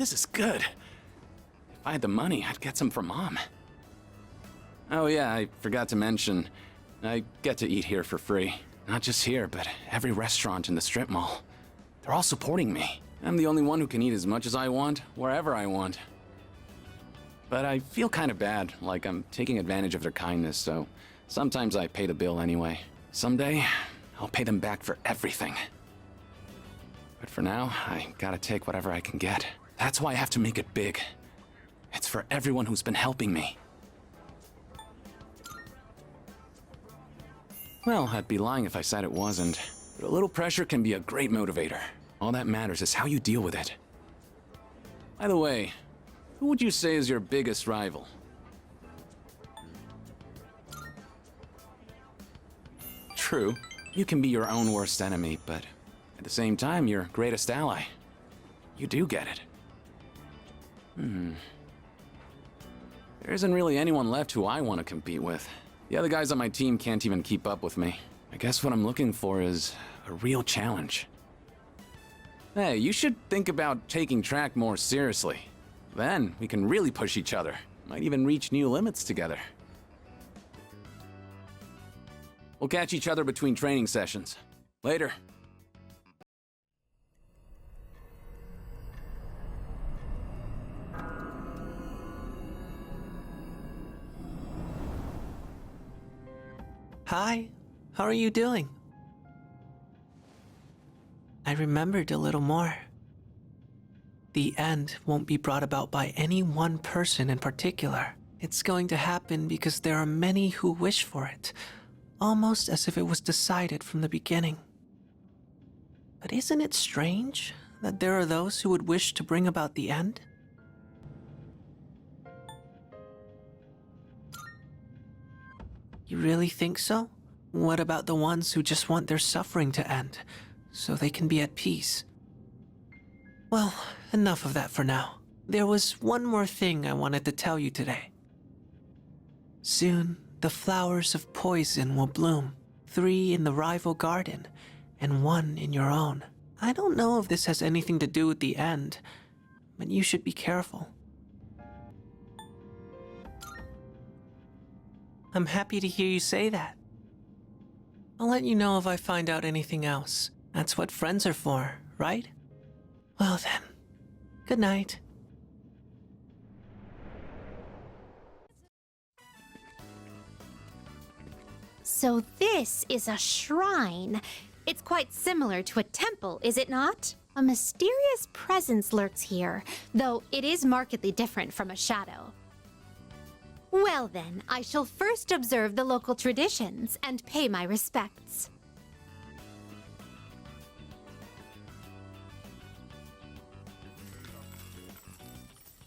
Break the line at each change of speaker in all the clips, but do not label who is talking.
this is good. If I had the money, I'd get some for Mom. Oh yeah, I forgot to mention, I get to eat here for free. Not just here, but every restaurant in the strip mall. They're all supporting me. I'm the only one who can eat as much as I want, wherever I want. But I feel kind of bad, like I'm taking advantage of their kindness, so sometimes I pay the bill anyway. Someday, I'll pay them back for everything. But for now, I gotta take whatever I can get. That's why I have to make it big. It's for everyone who's been helping me. Well, I'd be lying if I said it wasn't. But a little pressure can be a great motivator. All that matters is how you deal with it. By the way, who would you say is your biggest rival? True, you can be your own worst enemy, but at the same time, your greatest ally. You do get it. There isn't really anyone left who I want to compete with. The other guys on my team can't even keep up with me. I guess what I'm looking for is a real challenge. Hey, you should think about taking track more seriously. Then we can really push each other. Might even reach new limits together. We'll catch each other between training sessions. Later.
Hi, how are you doing? I remembered a little more. The end won't be brought about by any one person in particular. It's going to happen because there are many who wish for it, almost as if it was decided from the beginning. But isn't it strange that there are those who would wish to bring about the end? You really think so? What about the ones who just want their suffering to end, so they can be at peace? Well, enough of that for now. There was one more thing I wanted to tell you today. Soon, the flowers of poison will bloom, 3 in the rival garden, and 1 in your own. I don't know if this has anything to do with the end, but you should be careful. I'm happy to hear you say that. I'll let you know if I find out anything else. That's what friends are for, right? Well then, good night.
So this is a shrine. It's quite similar to a temple, is it not? A mysterious presence lurks here, though it is markedly different from a shadow. Well then, I shall first observe the local traditions and pay my respects.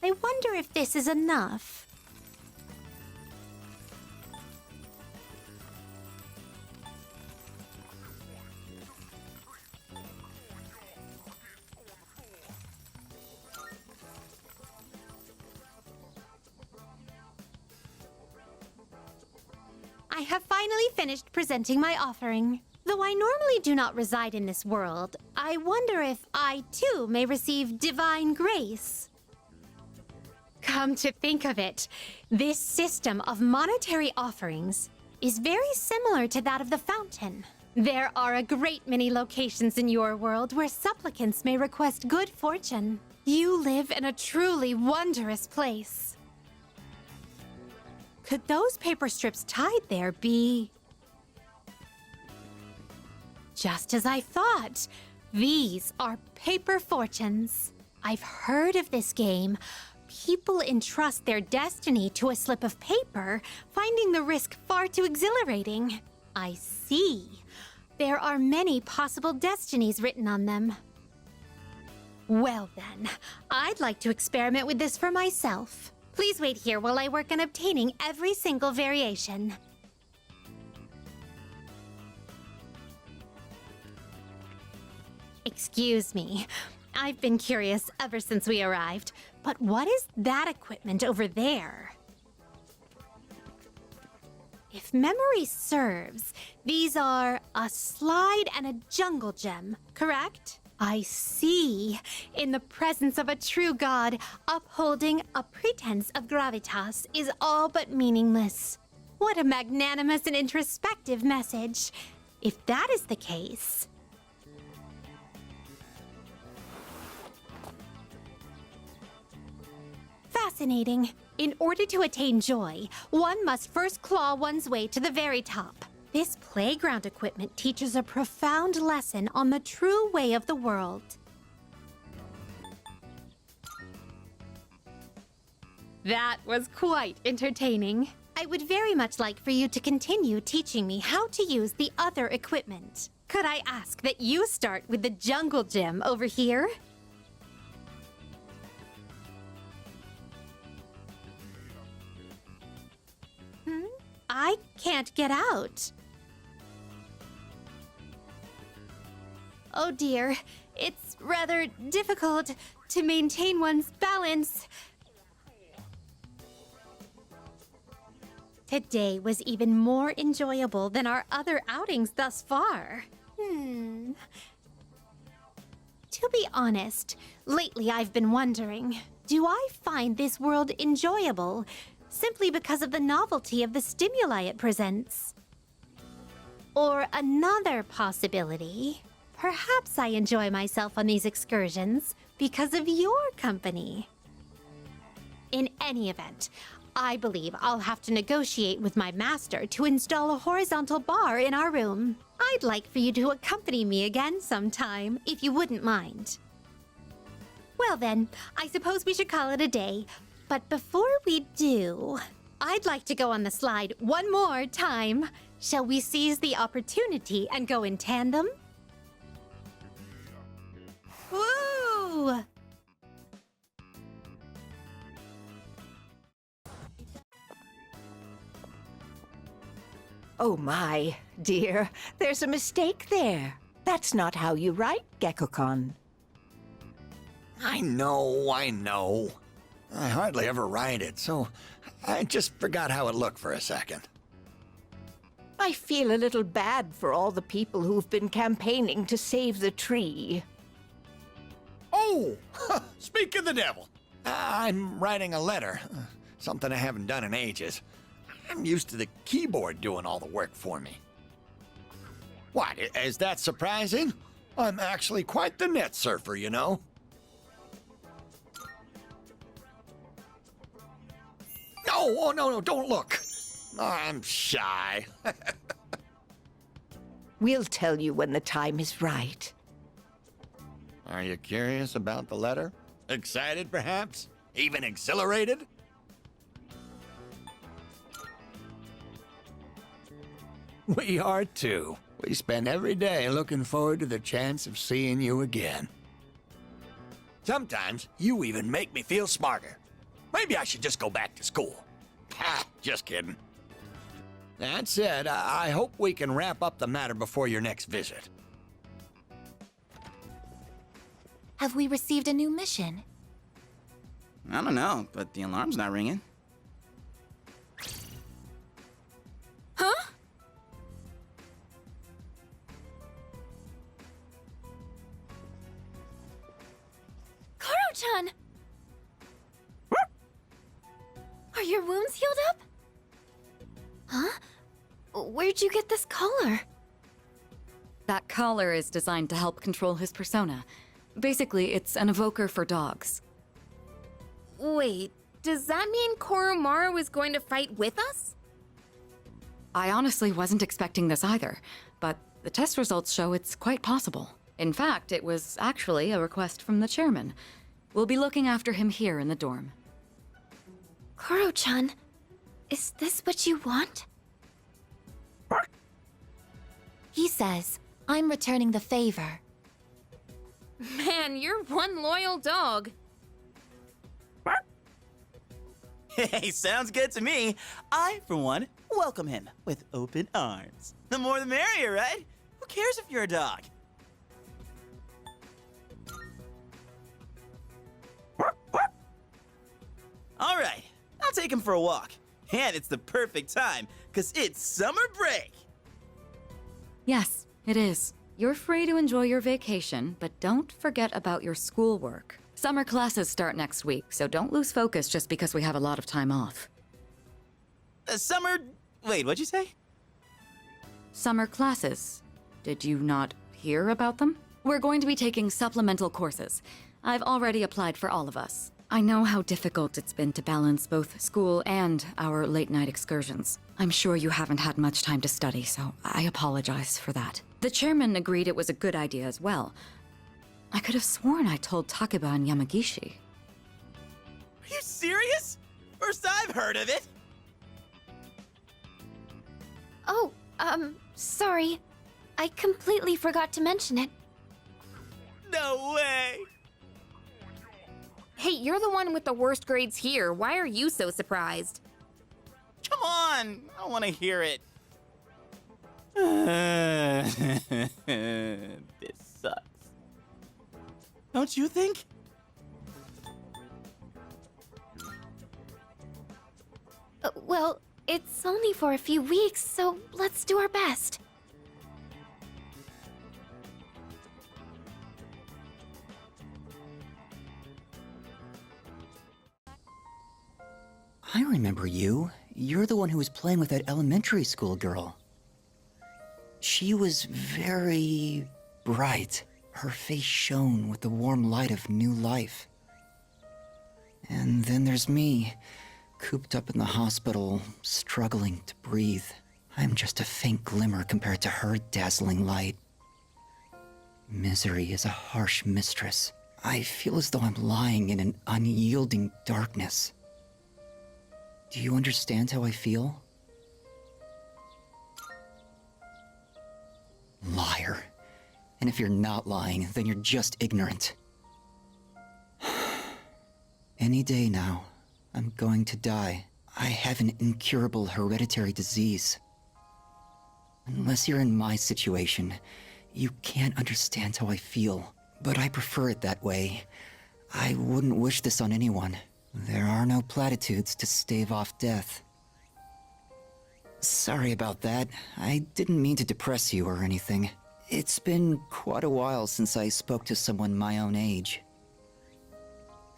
I wonder if this is enough. I have finally finished presenting my offering. Though I normally do not reside in this world, I wonder if I, too, may receive divine grace. Come to think of it, this system of monetary offerings is very similar to that of the fountain. There are a great many locations in your world where supplicants may request good fortune. You live in a truly wondrous place. Could those paper strips tied there be... Just as I thought, these are paper fortunes. I've heard of this game. People entrust their destiny to a slip of paper, finding the risk far too exhilarating. I see. There are many possible destinies written on them. Well then, I'd like to experiment with this for myself. Please wait here while I work on obtaining every single variation. Excuse me. I've been curious ever since we arrived, but what is that equipment over there? If memory serves, these are a slide and a jungle gem, correct? I see. In the presence of a true god, upholding a pretense of gravitas is all but meaningless. What a magnanimous and introspective message. If that is the case... Fascinating. In order to attain joy, one must first claw one's way to the very top. This playground equipment teaches a profound lesson on the true way of the world. That was quite entertaining. I would very much like for you to continue teaching me how to use the other equipment. Could I ask that you start with the jungle gym over here? I can't get out. Oh dear, it's rather difficult to maintain one's balance. Today was even more enjoyable than our other outings thus far. To be honest, lately I've been wondering, do I find this world enjoyable simply because of the novelty of the stimuli it presents? Or another possibility, perhaps I enjoy myself on these excursions because of your company. In any event, I believe I'll have to negotiate with my master to install a horizontal bar in our room. I'd like for you to accompany me again sometime, if you wouldn't mind. Well then, I suppose we should call it a day. But before we do, I'd like to go on the slide one more time. Shall we seize the opportunity and go in tandem? Woo!
Oh my, dear, there's a mistake there. That's not how you write, Gekko-kun.
I know. I hardly ever write it, so I just forgot how it looked for a second.
I feel a little bad for all the people who've been campaigning to save the tree.
Oh! Speak of the devil! I'm writing a letter. Something I haven't done in ages. I'm used to the keyboard doing all the work for me. What, is that surprising? I'm actually quite the net surfer, you know? No, don't look. I'm shy.
We'll tell you when the time is right.
Are you curious about the letter? Excited, perhaps? Even exhilarated? We are too. We spend every day looking forward to the chance of seeing you again. Sometimes you even make me feel smarter. Maybe I should just go back to school. Ha, just kidding. That said, I hope we can wrap up the matter before your next visit.
Have we received a new mission?
I don't know, but the alarm's not ringing.
Huh? Koro-chan! Are your wounds healed up? Huh? Where'd you get this collar?
That collar is designed to help control his persona. Basically, it's an evoker for dogs.
Wait, does that mean Koromaru is going to fight with us?
I honestly wasn't expecting this either, but the test results show it's quite possible. In fact, it was actually a request from the chairman. We'll be looking after him here in the dorm.
Koro-chan, is this what you want? He says, I'm returning the favor. Man, you're one loyal dog.
Hey, sounds good to me. I, for one, welcome him with open arms. The more the merrier, right? Who cares if you're a dog? All right, I'll take him for a walk. And it's the perfect time, because it's summer break.
Yes, it is. You're free to enjoy your vacation, but don't forget about your schoolwork. Summer classes start next week, so don't lose focus just because we have a lot of time off.
Summer... Wait, what'd you say?
Summer classes. Did you not hear about them? We're going to be taking supplemental courses. I've already applied for all of us. I know how difficult it's been to balance both school and our late-night excursions. I'm sure you haven't had much time to study, so I apologize for that. The chairman agreed it was a good idea as well. I could have sworn I told Takeba and Yamagishi.
Are you serious? First I've heard of it.
Oh, sorry. I completely forgot to mention it.
No way.
Hey, you're the one with the worst grades here. Why are you so surprised?
Come on, I want to hear it. This sucks. Don't you think?
Well, it's only for a few weeks, so let's do our best.
I remember you. You're the one who was playing with that elementary school girl. She was very bright. Her face shone with the warm light of new life. And then there's me, cooped up in the hospital, struggling to breathe. I'm just a faint glimmer compared to her dazzling light. Misery is a harsh mistress. I feel as though I'm lying in an unyielding darkness. Do you understand how I feel? Liar. And if you're not lying, then you're just ignorant. Any day now, I'm going to die. I have an incurable hereditary disease. Unless you're in my situation, you can't understand how I feel. But I prefer it that way. I wouldn't wish this on anyone. There are no platitudes to stave off death. Sorry about that. I didn't mean to depress you or anything. It's been quite a while since I spoke to someone my own age.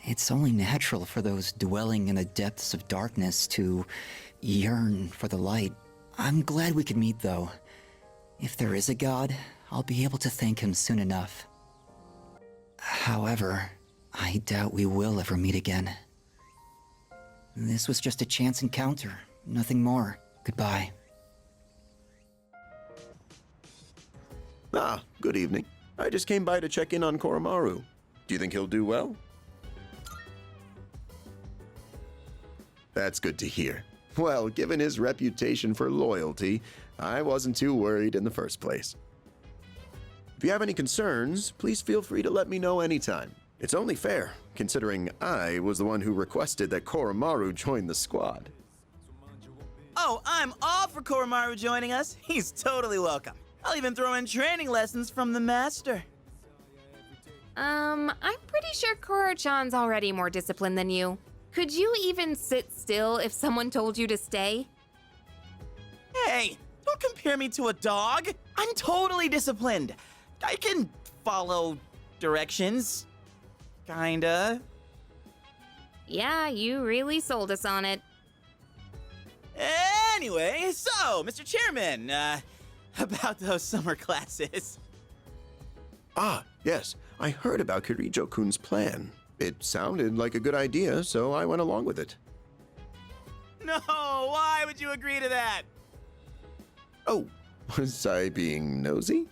It's only natural for those dwelling in the depths of darkness to yearn for the light. I'm glad we could meet, though. If there is a god, I'll be able to thank him soon enough. However, I doubt we will ever meet again. This was just a chance encounter, nothing more. Goodbye.
Ah, good evening. I just came by to check in on Koromaru. Do you think he'll do well? That's good to hear. Well, given his reputation for loyalty, I wasn't too worried in the first place. If you have any concerns, please feel free to let me know anytime. It's only fair, considering I was the one who requested that Koromaru join the squad.
Oh, I'm all for Koromaru joining us. He's totally welcome. I'll even throw in training lessons from the master.
I'm pretty sure Koro-chan's already more disciplined than you. Could you even sit still if someone told you to stay?
Hey, don't compare me to a dog. I'm totally disciplined. I can follow directions. Kinda.
Yeah, you really sold us on it.
Anyway, so, Mr. Chairman, about those summer classes.
Ah, yes. I heard about Kirijo-kun's plan. It sounded like a good idea, so I went along with it.
No, why would you agree to that?
Oh, was I being nosy?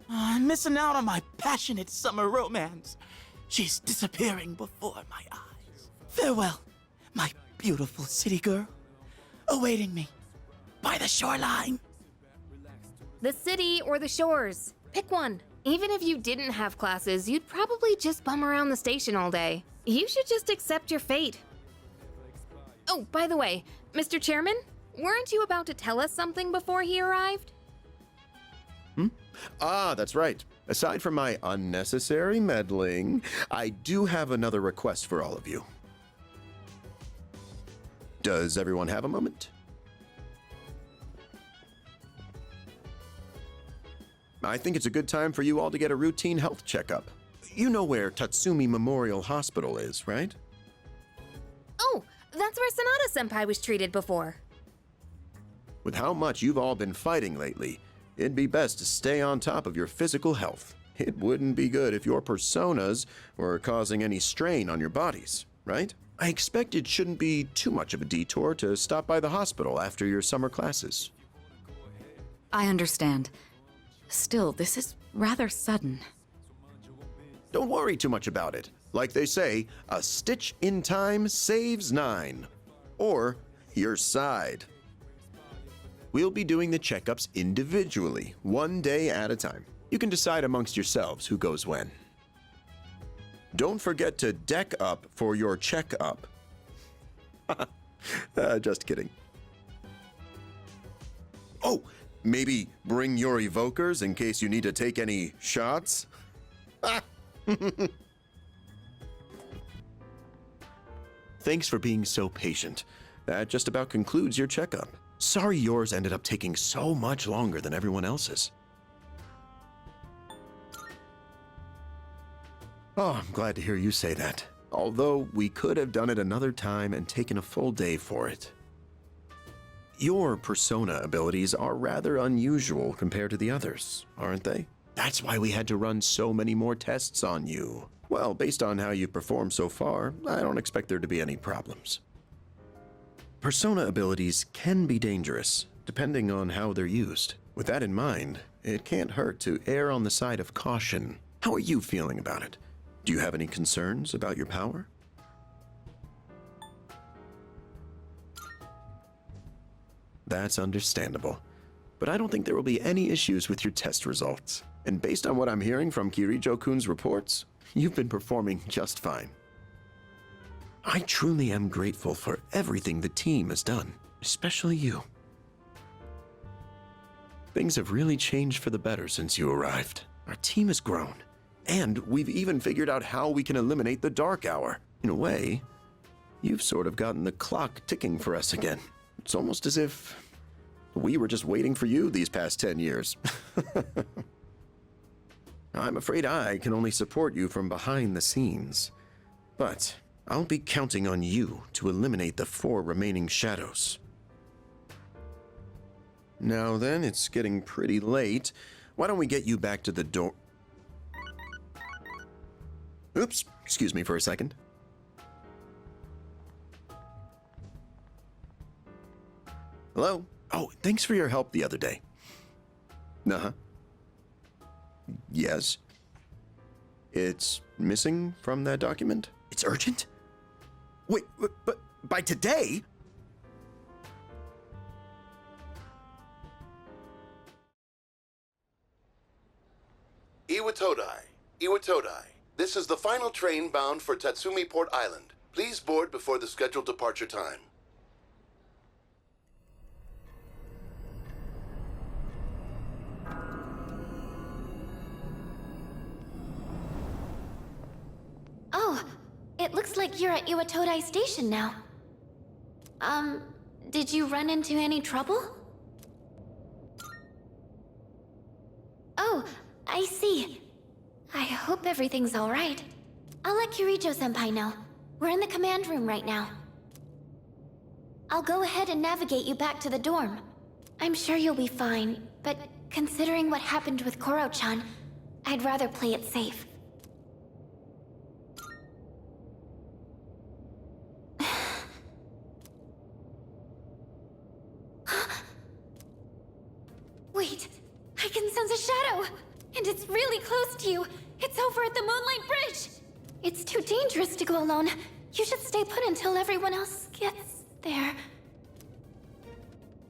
I'm missing out on my passionate summer romance. She's disappearing before my eyes. Farewell, my beautiful city girl, awaiting me by the shoreline.
The city or the shores. Pick one. Even if you didn't have classes, you'd probably just bum around the station all day. You should just accept your fate. Oh, by the way, Mr. Chairman, weren't you about to tell us something before he arrived?
Ah, that's right. Aside from my unnecessary meddling, I do have another request for all of you. Does everyone have a moment? I think it's a good time for you all to get a routine health checkup. You know where Tatsumi Memorial Hospital is, right?
Oh, that's where Sonata-senpai was treated before.
With how much you've all been fighting lately, it'd be best to stay on top of your physical health. It wouldn't be good if your personas were causing any strain on your bodies, right? I expect it shouldn't be too much of a detour to stop by the hospital after your summer classes.
I understand. Still, this is rather sudden.
Don't worry too much about it. Like they say, a stitch in time saves 9. Or your side. We'll be doing the checkups individually, one day at a time. You can decide amongst yourselves who goes when. Don't forget to deck up for your checkup. Just kidding. Oh, maybe bring your evokers in case you need to take any shots? Thanks for being so patient. That just about concludes your checkup. Sorry yours ended up taking so much longer than everyone else's. Oh, I'm glad to hear you say that. Although we could have done it another time and taken a full day for it. Your persona abilities are rather unusual compared to the others, aren't they? That's why we had to run so many more tests on you. Well, based on how you've performed so far, I don't expect there to be any problems. Persona abilities can be dangerous, depending on how they're used. With that in mind, it can't hurt to err on the side of caution. How are you feeling about it? Do you have any concerns about your power? That's understandable. But I don't think there will be any issues with your test results. And based on what I'm hearing from Kirijo-kun's reports, you've been performing just fine. I truly am grateful for everything the team has done, especially you. Things have really changed for the better since you arrived. Our team has grown, and we've even figured out how we can eliminate the dark hour. In a way, you've sort of gotten the clock ticking for us again. It's almost as if we were just waiting for you these past 10 years. I'm afraid I can only support you from behind the scenes, but I'll be counting on you to eliminate the 4 remaining shadows. Now then, it's getting pretty late. Why don't we get you back to the door? Oops, excuse me for a second. Hello? Oh, thanks for your help the other day. Uh-huh. Yes. It's missing from that document? It's urgent? Wait, but by today?
Iwatodai. This is the final train bound for Tatsumi Port Island. Please board before the scheduled departure time.
Oh, it looks like you're at Iwatodai Station now. Did you run into any trouble? Oh, I see. I hope everything's alright. I'll let Kirijo-senpai know. We're in the command room right now. I'll go ahead and navigate you back to the dorm. I'm sure you'll be fine, but considering what happened with Koro-chan, I'd rather play it safe. Wait, I can sense a shadow! And it's really close to you! It's over at the Moonlight Bridge! It's too dangerous to go alone. You should stay put until everyone else gets there.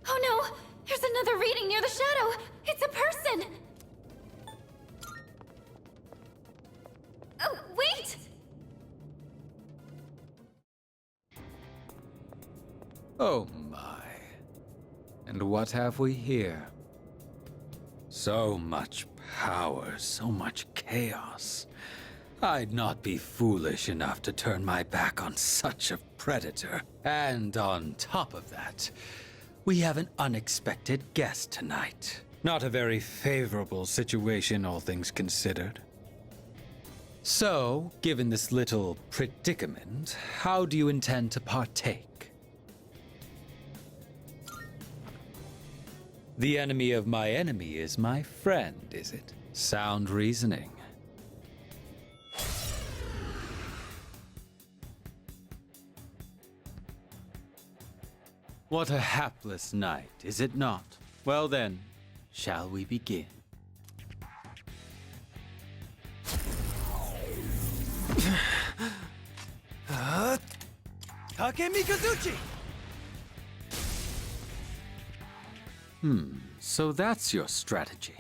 Oh no! There's another reading near the shadow! It's a person! Oh, wait!
Oh my. And what have we here? So much power, so much chaos. I'd not be foolish enough to turn my back on such a predator. And on top of that, we have an unexpected guest tonight. Not a very favorable situation, all things considered. So, given this little predicament, how do you intend to partake? The enemy of my enemy is my friend, is it? Sound reasoning. What a hapless night, is it not? Well then, shall we begin? So that's your strategy.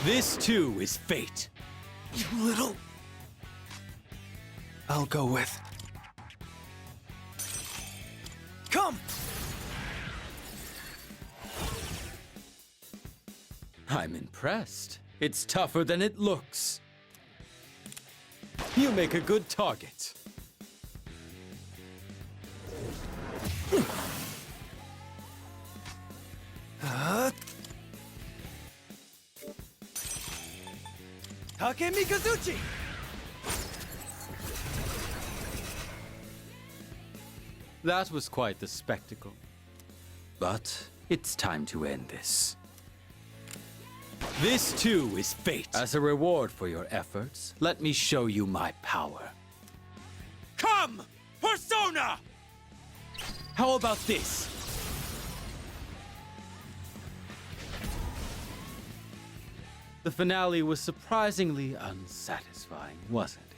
This too is fate.
You little... I'll go with... Come!
I'm impressed. It's tougher than it looks. You make a good target.
Takemikazuchi!
That was quite the spectacle. But it's time to end this. This too is fate. As a reward for your efforts, let me show you my power. Come, Persona! How about this? The finale was surprisingly unsatisfying, wasn't it?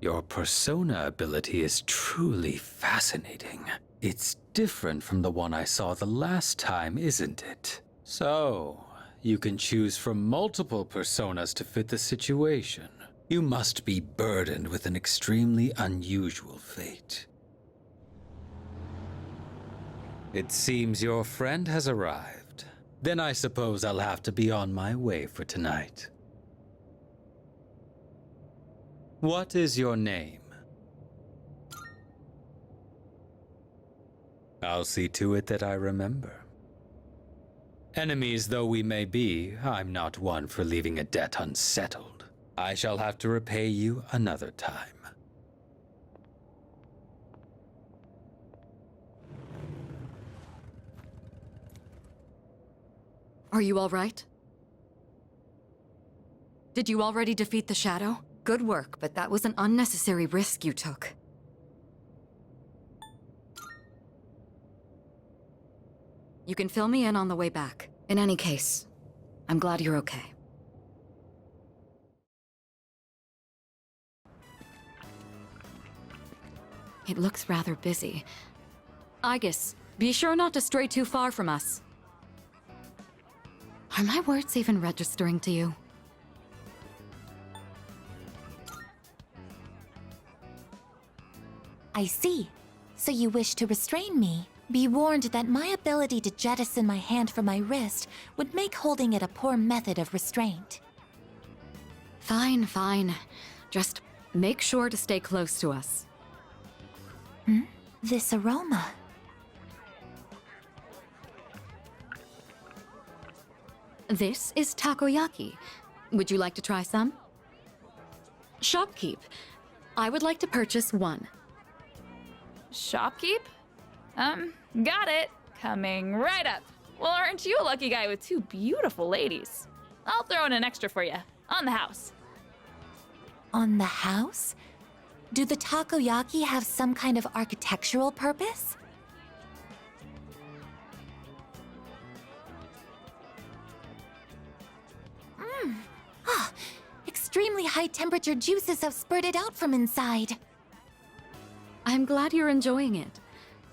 Your persona ability is truly fascinating. It's different from the one I saw the last time, isn't it? So, you can choose from multiple personas to fit the situation. You must be burdened with an extremely unusual fate. It seems your friend has arrived. Then I suppose I'll have to be on my way for tonight. What is your name? I'll see to it that I remember. Enemies though we may be, I'm not one for leaving a debt unsettled. I shall have to repay you another time.
Are you all right? Did you already defeat the shadow? Good work, but that was an unnecessary risk you took. You can fill me in on the way back. In any case, I'm glad you're okay. It looks rather busy. Aigis, be sure not to stray too far from us. Are my words even registering to you?
I see. So you wish to restrain me? Be warned that my ability to jettison my hand from my wrist would make holding it a poor method of restraint.
Fine, fine. Just make sure to stay close to us.
This aroma.
This is takoyaki. Would you like to try some? Shopkeep. I would like to purchase one.
Shopkeep? Got it. Coming right up. Well, aren't you a lucky guy with two beautiful ladies? I'll throw in an extra for you. On the house.
On the house? Do the takoyaki have some kind of architectural purpose? Extremely high temperature juices have spurted out from inside.
I'm glad you're enjoying it.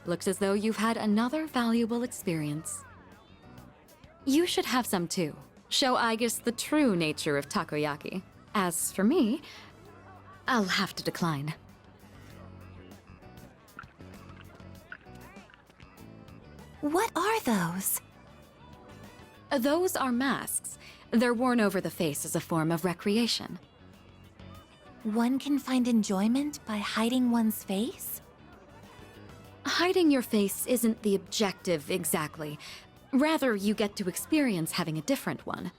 Looks as though you've had another valuable experience. You should have some too. Show Aigis the true nature of takoyaki. As for me, I'll have to decline.
What are those?
Those are masks. They're worn over the face as a form of recreation.
One can find enjoyment by hiding one's face?
Hiding your face isn't the objective exactly. Rather, you get to experience having a different one.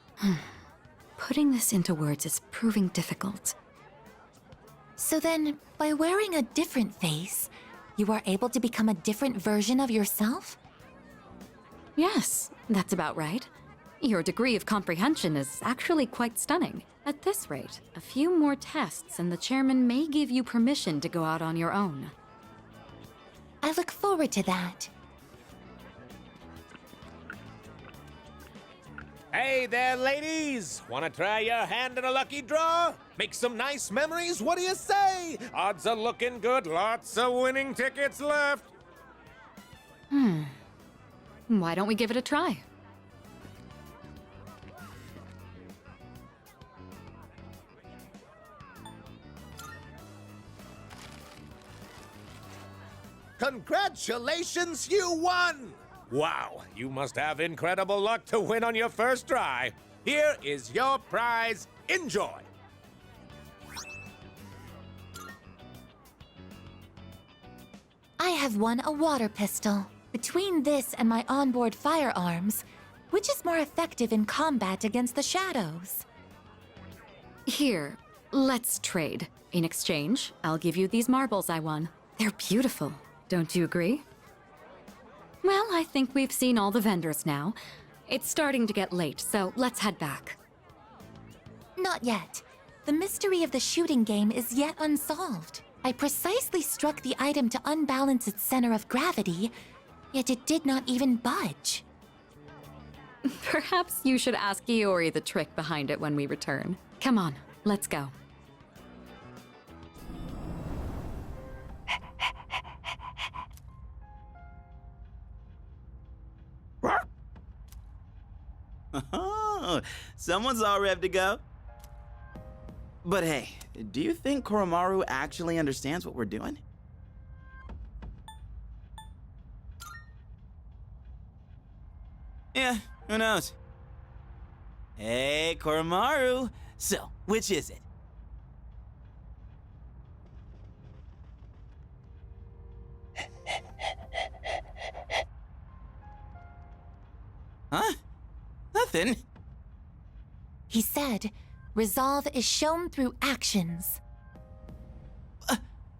Putting this into words is proving difficult.
So then, by wearing a different face, you are able to become a different version of yourself?
Yes, that's about right. Your degree of comprehension is actually quite stunning. At this rate, a few more tests and the chairman may give you permission to go out on your own.
I look forward to that.
Hey there, ladies! Wanna try your hand in a lucky draw? Make some nice memories? What do you say? Odds are looking good, lots of winning tickets left.
Why don't we give it a try?
Congratulations, you won! Wow, you must have incredible luck to win on your first try. Here is your prize. Enjoy!
I have won a water pistol. Between this and my onboard firearms, which is more effective in combat against the shadows?
Here, let's trade. In exchange, I'll give you these marbles I won. They're beautiful, don't you agree? Well, I think we've seen all the vendors now. It's starting to get late, so let's head back.
Not yet. The mystery of the shooting game is yet unsolved. I precisely struck the item to unbalance its center of gravity, yet it did not even budge.
Perhaps you should ask Iori the trick behind it when we return. Come on, let's go.
Someone's all ready to go. But hey, do you think Koromaru actually understands what we're doing? Yeah, who knows? Hey, Koromaru! So, which is it? Huh? Nothing.
He said, resolve is shown through actions.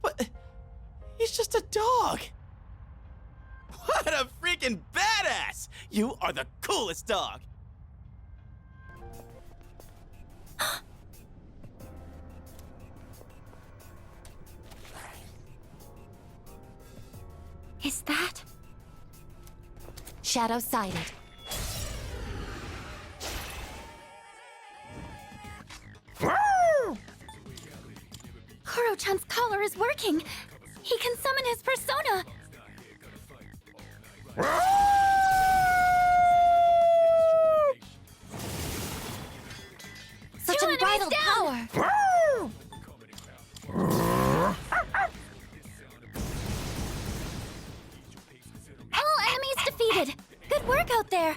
But he's just a dog. What a freaking badass! You are the coolest dog.
Is that? Shadow sighted.
Koro-chan's collar is working. He can summon his persona.
Such unbridled power.
All enemies defeated. Good work out there.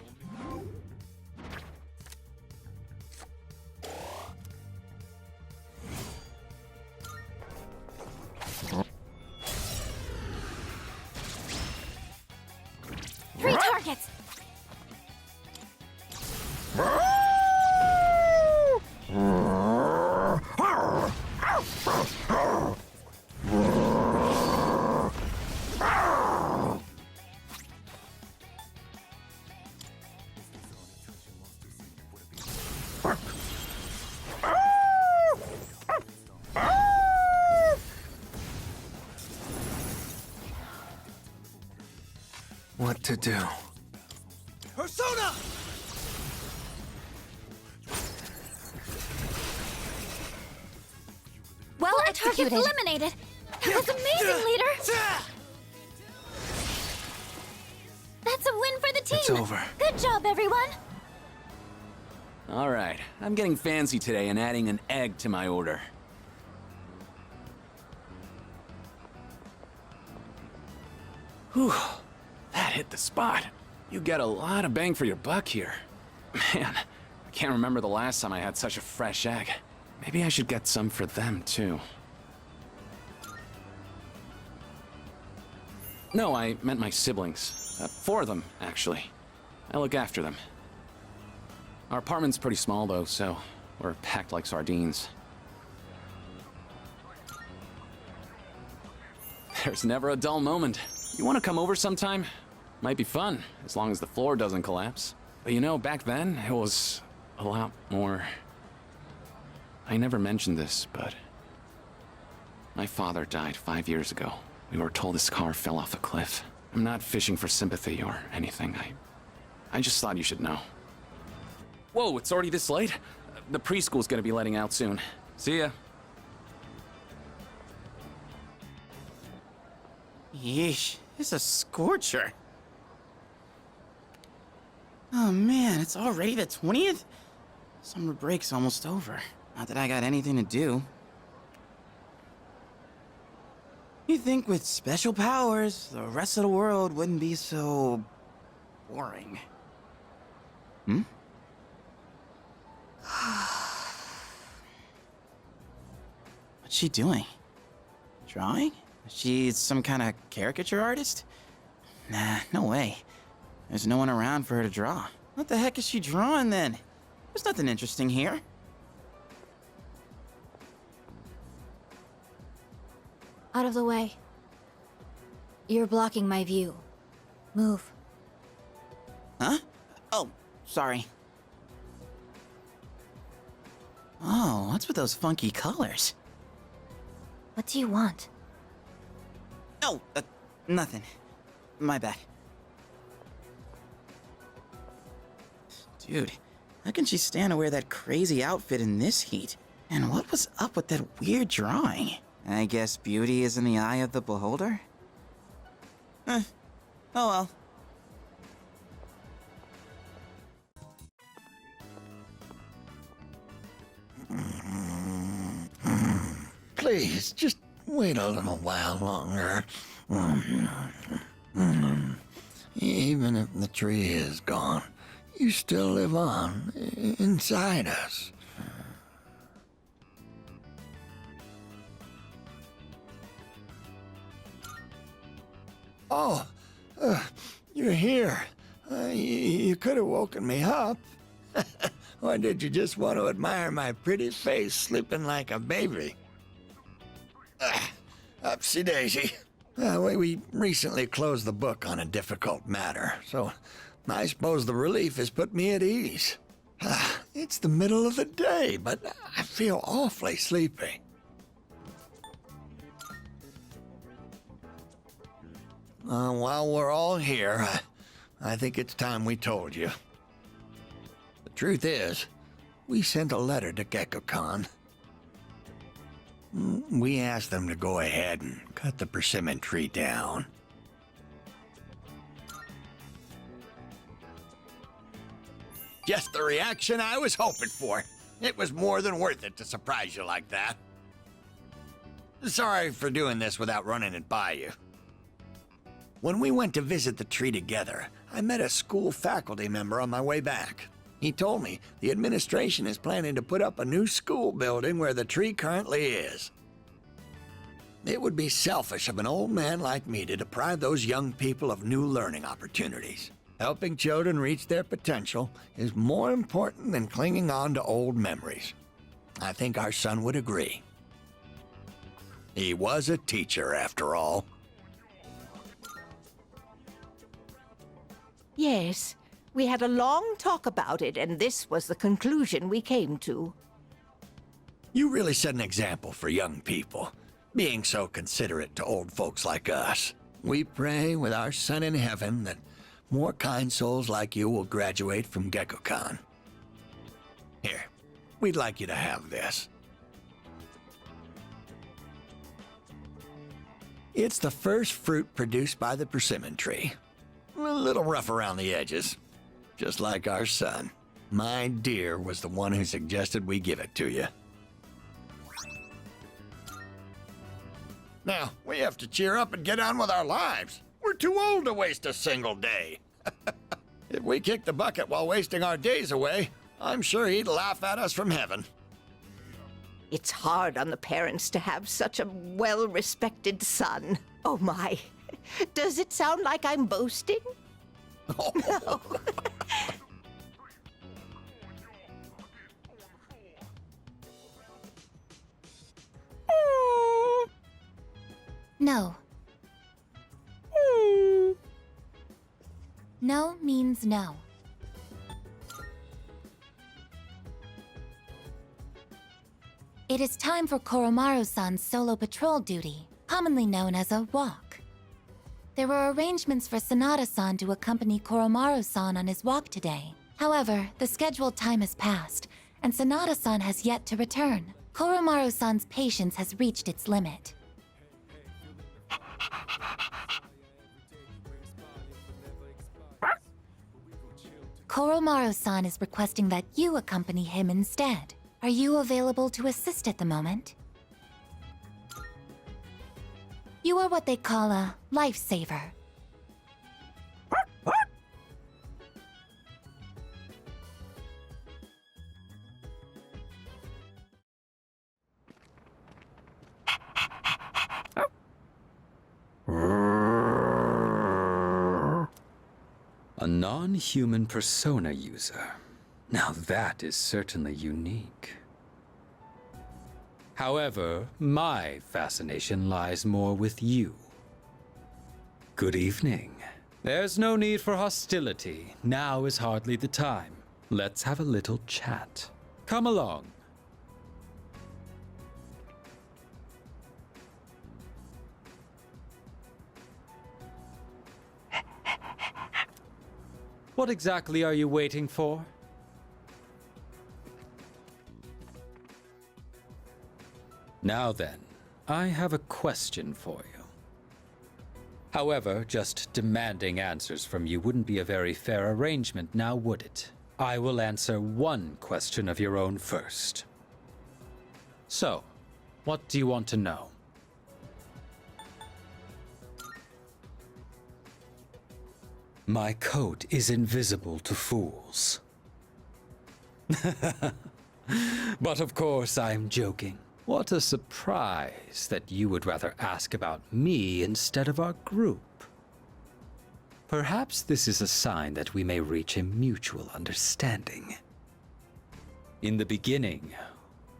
Three targets.
What to do?
Persona!
Well
Targets
executed.
eliminated. That was amazing, leader. That's a win for the team.
It's over.
Good job, everyone.
All right, I'm getting fancy today and adding an egg to my order. Whew, that hit the spot. You get a lot of bang for your buck here. Man, I can't remember the last time I had such a fresh egg. Maybe I should get some for them, too. No, I meant my siblings. 4 of them, actually. I look after them. Our apartment's pretty small, though, so we're packed like sardines. There's never a dull moment. You want to come over sometime? Might be fun, as long as the floor doesn't collapse. But you know, back then, it was a lot more... I never mentioned this, but... my father died 5 years ago. We were told his car fell off a cliff. I'm not fishing for sympathy or anything. I just thought you should know. Whoa, it's already this late? The preschool's gonna be letting out soon. See ya.
Yeesh, it's a scorcher. Oh man, it's already the 20th? Summer break's almost over. Not that I got anything to do. You'd think with special powers, the rest of the world wouldn't be so... boring. Hmm? What's she doing? Drawing? Is she some kind of caricature artist? Nah, no way. There's no one around for her to draw. What the heck is she drawing then? There's nothing interesting here.
Out of the way. You're blocking my view. Move.
Huh? Oh, sorry. Oh, what's with those funky colors?
What do you want?
Oh, nothing. My bad. Dude, how can she stand to wear that crazy outfit in this heat? And what was up with that weird drawing? I guess beauty is in the eye of the beholder? Oh well.
Please, just wait a little while longer. Even if the tree is gone, you still live on inside us. Oh, you're here. You could have woken me up. Or did you just want to admire my pretty face sleeping like a baby? Upsy daisy. We recently closed the book on a difficult matter, so I suppose the relief has put me at ease. It's the middle of the day, but I feel awfully sleepy. While we're all here, I think it's time we told you. The truth is, we sent a letter to Gekko-kan. We asked them to go ahead and cut the persimmon tree down. Just the reaction I was hoping for. It was more than worth it to surprise you like that. Sorry for doing this without running it by you. When we went to visit the tree together, I met a school faculty member on my way back. He told me the administration is planning to put up a new school building where the tree currently is. It would be selfish of an old man like me to deprive those young people of new learning opportunities. Helping children reach their potential is more important than clinging on to old memories. I think our son would agree. He was a teacher, after all.
Yes, we had a long talk about it, and this was the conclusion we came to.
You really set an example for young people, being so considerate to old folks like us. We pray with our son in heaven that more kind souls like you will graduate from Gekko-kan. Here, we'd like you to have this. It's the first fruit produced by the persimmon tree. A little rough around the edges, just like our son. My dear was the one who suggested we give it to you. Now, we have to cheer up and get on with our lives. We're We're too old to waste a single day. If we kick the bucket while wasting our days away, I'm sure he'd laugh at us from heaven.
It's hard on the parents to have such a well-respected son. Oh my. Does it sound like I'm boasting? No.
No. No means no. It is time for Koromaru-san's solo patrol duty, commonly known as a walk. There were arrangements for Sanada-san to accompany Koromaru-san on his walk today. However, the scheduled time has passed, and Sanada-san has yet to return. Koromaru-san's patience has reached its limit. Koromaru-san is requesting that you accompany him instead. Are you available to assist at the moment? You are what they call a lifesaver.
A non-human persona user. Now that is certainly unique. However, my fascination lies more with you. Good evening. There's no need for hostility. Now is hardly the time. Let's have a little chat. Come along. What exactly are you waiting for? Now then, I have a question for you. However, just demanding answers from you wouldn't be a very fair arrangement, now would it? I will answer one question of your own first. So, what do you want to know? My coat is invisible to fools. But of course, I'm joking. What a surprise that you would rather ask about me instead of our group. Perhaps this is a sign that we may reach a mutual understanding. In the beginning,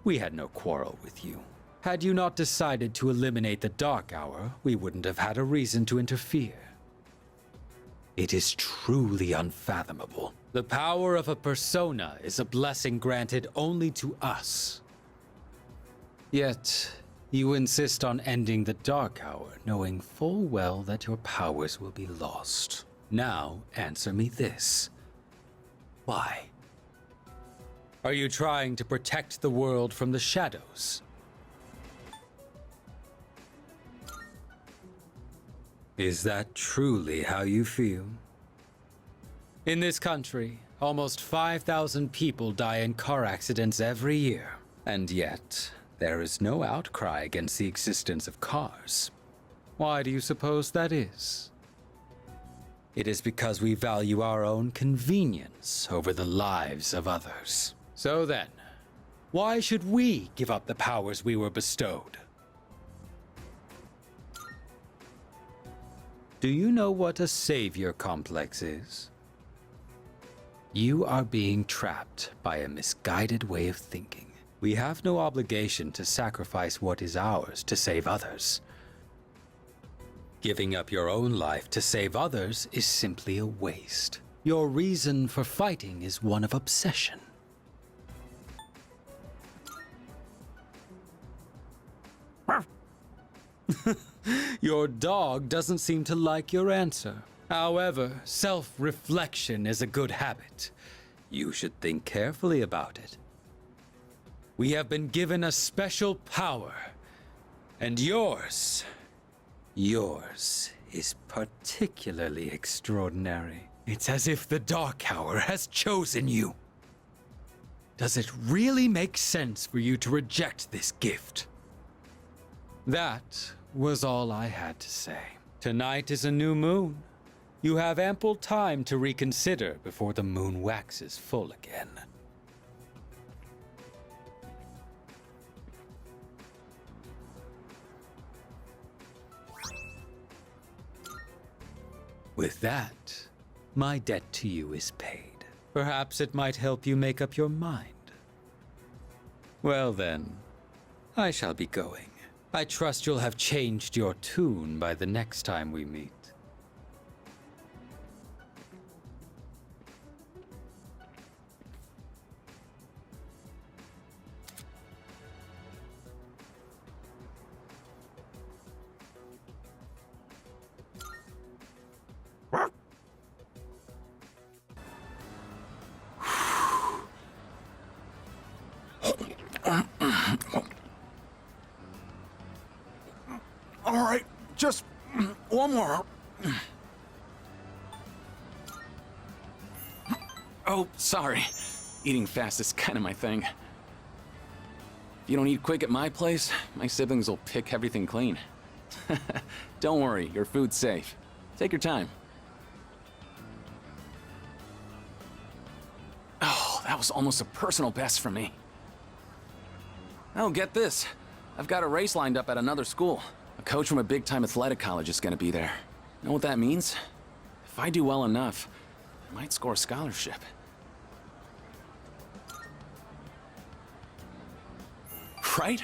we had no quarrel with you. Had you not decided to eliminate the Dark Hour, we wouldn't have had a reason to interfere. It is truly unfathomable. The power of a persona is a blessing granted only to us. Yet, you insist on ending the Dark Hour, knowing full well that your powers will be lost. Now, answer me this. Why? Are you trying to protect the world from the shadows? Is that truly how you feel? In this country, almost 5,000 people die in car accidents every year. And yet, there is no outcry against the existence of cars. Why do you suppose that is? It is because we value our own convenience over the lives of others. So then, why should we give up the powers we were bestowed? Do you know what a savior complex is? You are being trapped by a misguided way of thinking. We have no obligation to sacrifice what is ours to save others. Giving up your own life to save others is simply a waste. Your reason for fighting is one of obsession. Your dog doesn't seem to like your answer. However, self-reflection is a good habit. You should think carefully about it. We have been given a special power, and yours is particularly extraordinary. It's as if the Dark Hour has chosen you. Does it really make sense for you to reject this gift? That was all I had to say. Tonight is a new moon. You have ample time to reconsider before the moon waxes full again. With that, my debt to you is paid. Perhaps it might help you make up your mind. Well then, I shall be going. I trust you'll have changed your tune by the next time we meet.
All right, just one more.
Oh, sorry. Eating fast is kind of my thing. If you don't eat quick at my place, my siblings will pick everything clean. Don't worry, your food's safe. Take your time. Oh, that was almost a personal best for me. Oh, get this. I've got a race lined up at another school. A coach from a big-time athletic college is gonna be there. Know what that means? If I do well enough, I might score a scholarship. Right?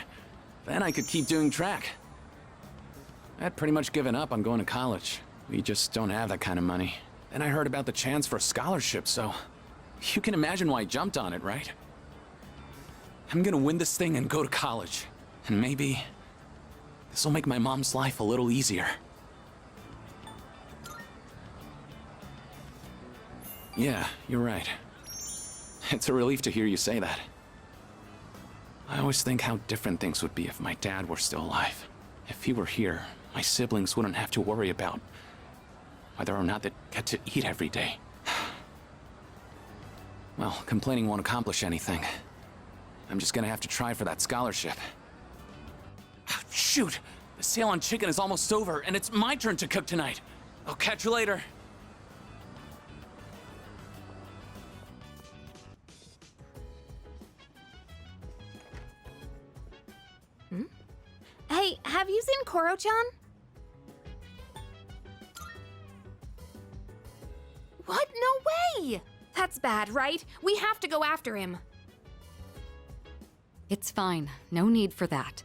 Then I could keep doing track. I'd pretty much given up on going to college. We just don't have that kind of money. Then I heard about the chance for a scholarship, so you can imagine why I jumped on it, right? I'm gonna win this thing and go to college. And maybe this will make my mom's life a little easier. Yeah, you're right. It's a relief to hear you say that. I always think how different things would be if my dad were still alive. If he were here, my siblings wouldn't have to worry about whether or not they'd get to eat every day. Well, complaining won't accomplish anything. I'm just gonna have to try for that scholarship. Oh, shoot! The sale on chicken is almost over, and it's my turn to cook tonight. I'll catch you later.
Hey, have you seen Koro-chan? What? No way! That's bad, right? We have to go after him.
It's fine. No need for that.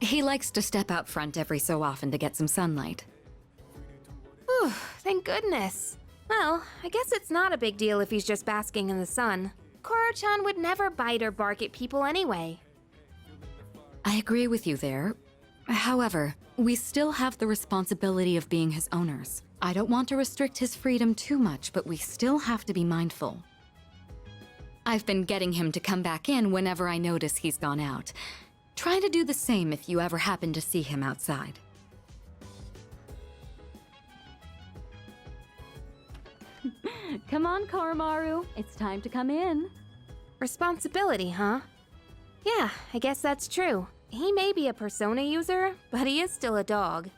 He likes to step out front every so often to get some sunlight.
Whew, thank goodness. Well, I guess it's not a big deal if he's just basking in the sun. Koro-chan would never bite or bark at people anyway.
I agree with you there. However, we still have the responsibility of being his owners. I don't want to restrict his freedom too much, but we still have to be mindful. I've been getting him to come back in whenever I notice he's gone out. Try to do the same if you ever happen to see him outside.
Come on, Koromaru. It's time to come in.
Responsibility, huh? Yeah, I guess that's true. He may be a persona user, but he is still a dog.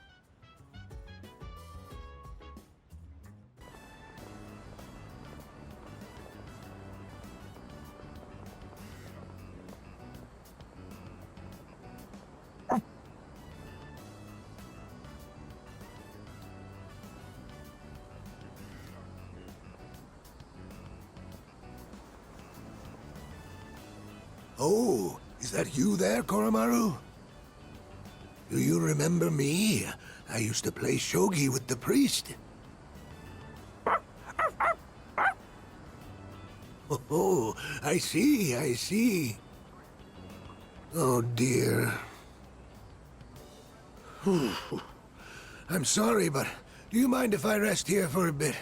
Oh, is that you there, Koromaru? Do you remember me? I used to play shogi with the priest. Oh, I see, I see. Oh, dear. I'm sorry, but do you mind if I rest here for a bit?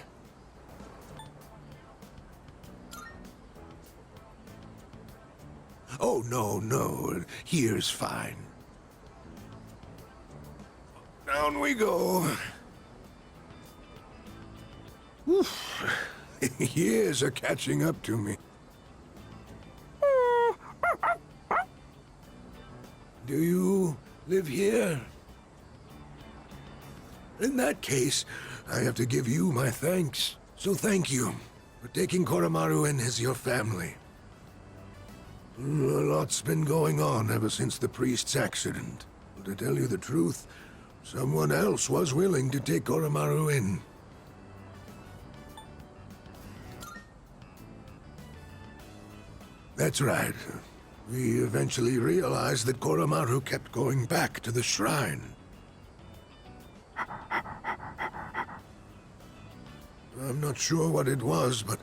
Oh, no, here's fine. Down we go. Years are catching up to me. Do you live here? In that case, I have to give you my thanks. So thank you for taking Koromaru in as your family. A lot's been going on ever since the priest's accident. To tell you the truth, someone else was willing to take Koromaru in. That's right. We eventually realized that Koromaru kept going back to the shrine. I'm not sure what it was, but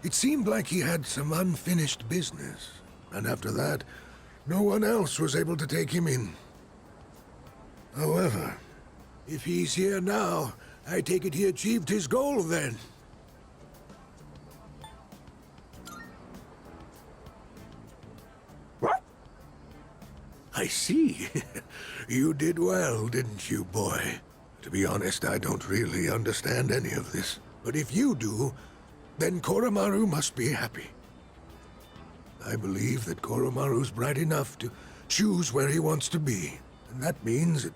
it seemed like he had some unfinished business. And after that, no one else was able to take him in. However, if he's here now, I take it he achieved his goal then. I see. You did well, didn't you, boy? To be honest, I don't really understand any of this. But if you do, then Koromaru must be happy. I believe that Koromaru's bright enough to choose where he wants to be. And that means it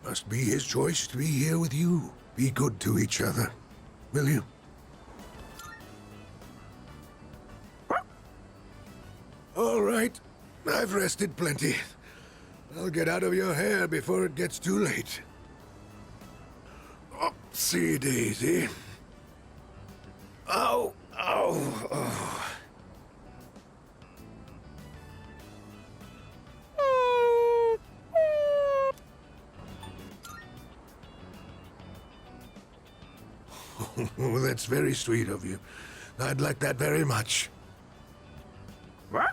must be his choice to be here with you. Be good to each other, will you? All right. I've rested plenty. I'll get out of your hair before it gets too late. Oopsie daisy. Oh, oh, oh. Oh, that's very sweet of you. I'd like that very much. What?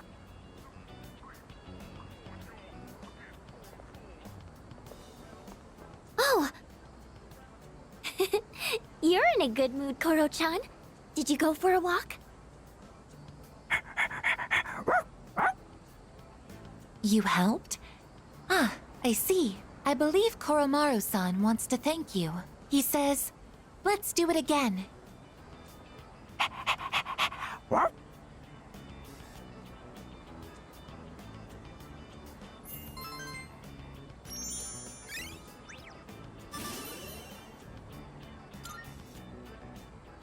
Oh! You're in a good mood, Koro-chan. Did you go for a walk?
You helped? Ah, I see. I believe Koromaru-san wants to thank you. He says, let's do it again.
What?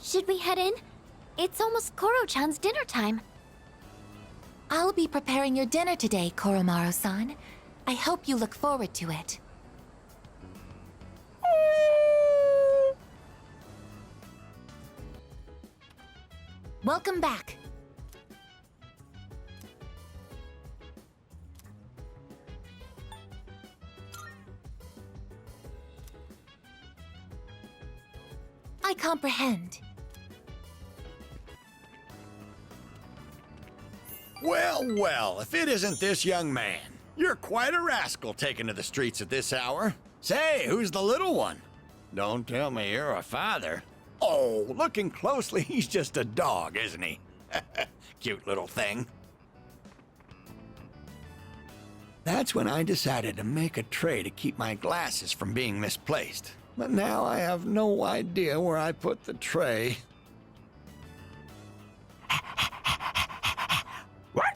Should we head in? It's almost Koro-chan's dinner time.
I'll be preparing your dinner today, Koromaru-san. I hope you look forward to it. Welcome back. I comprehend.
Well, well, if it isn't this young man. You're quite a rascal taking to the streets at this hour. Say, who's the little one? Don't tell me you're a father. Oh, looking closely, he's just a dog, isn't he? Cute little thing. That's when I decided to make a tray to keep my glasses from being misplaced. But now I have no idea where I put the tray. What?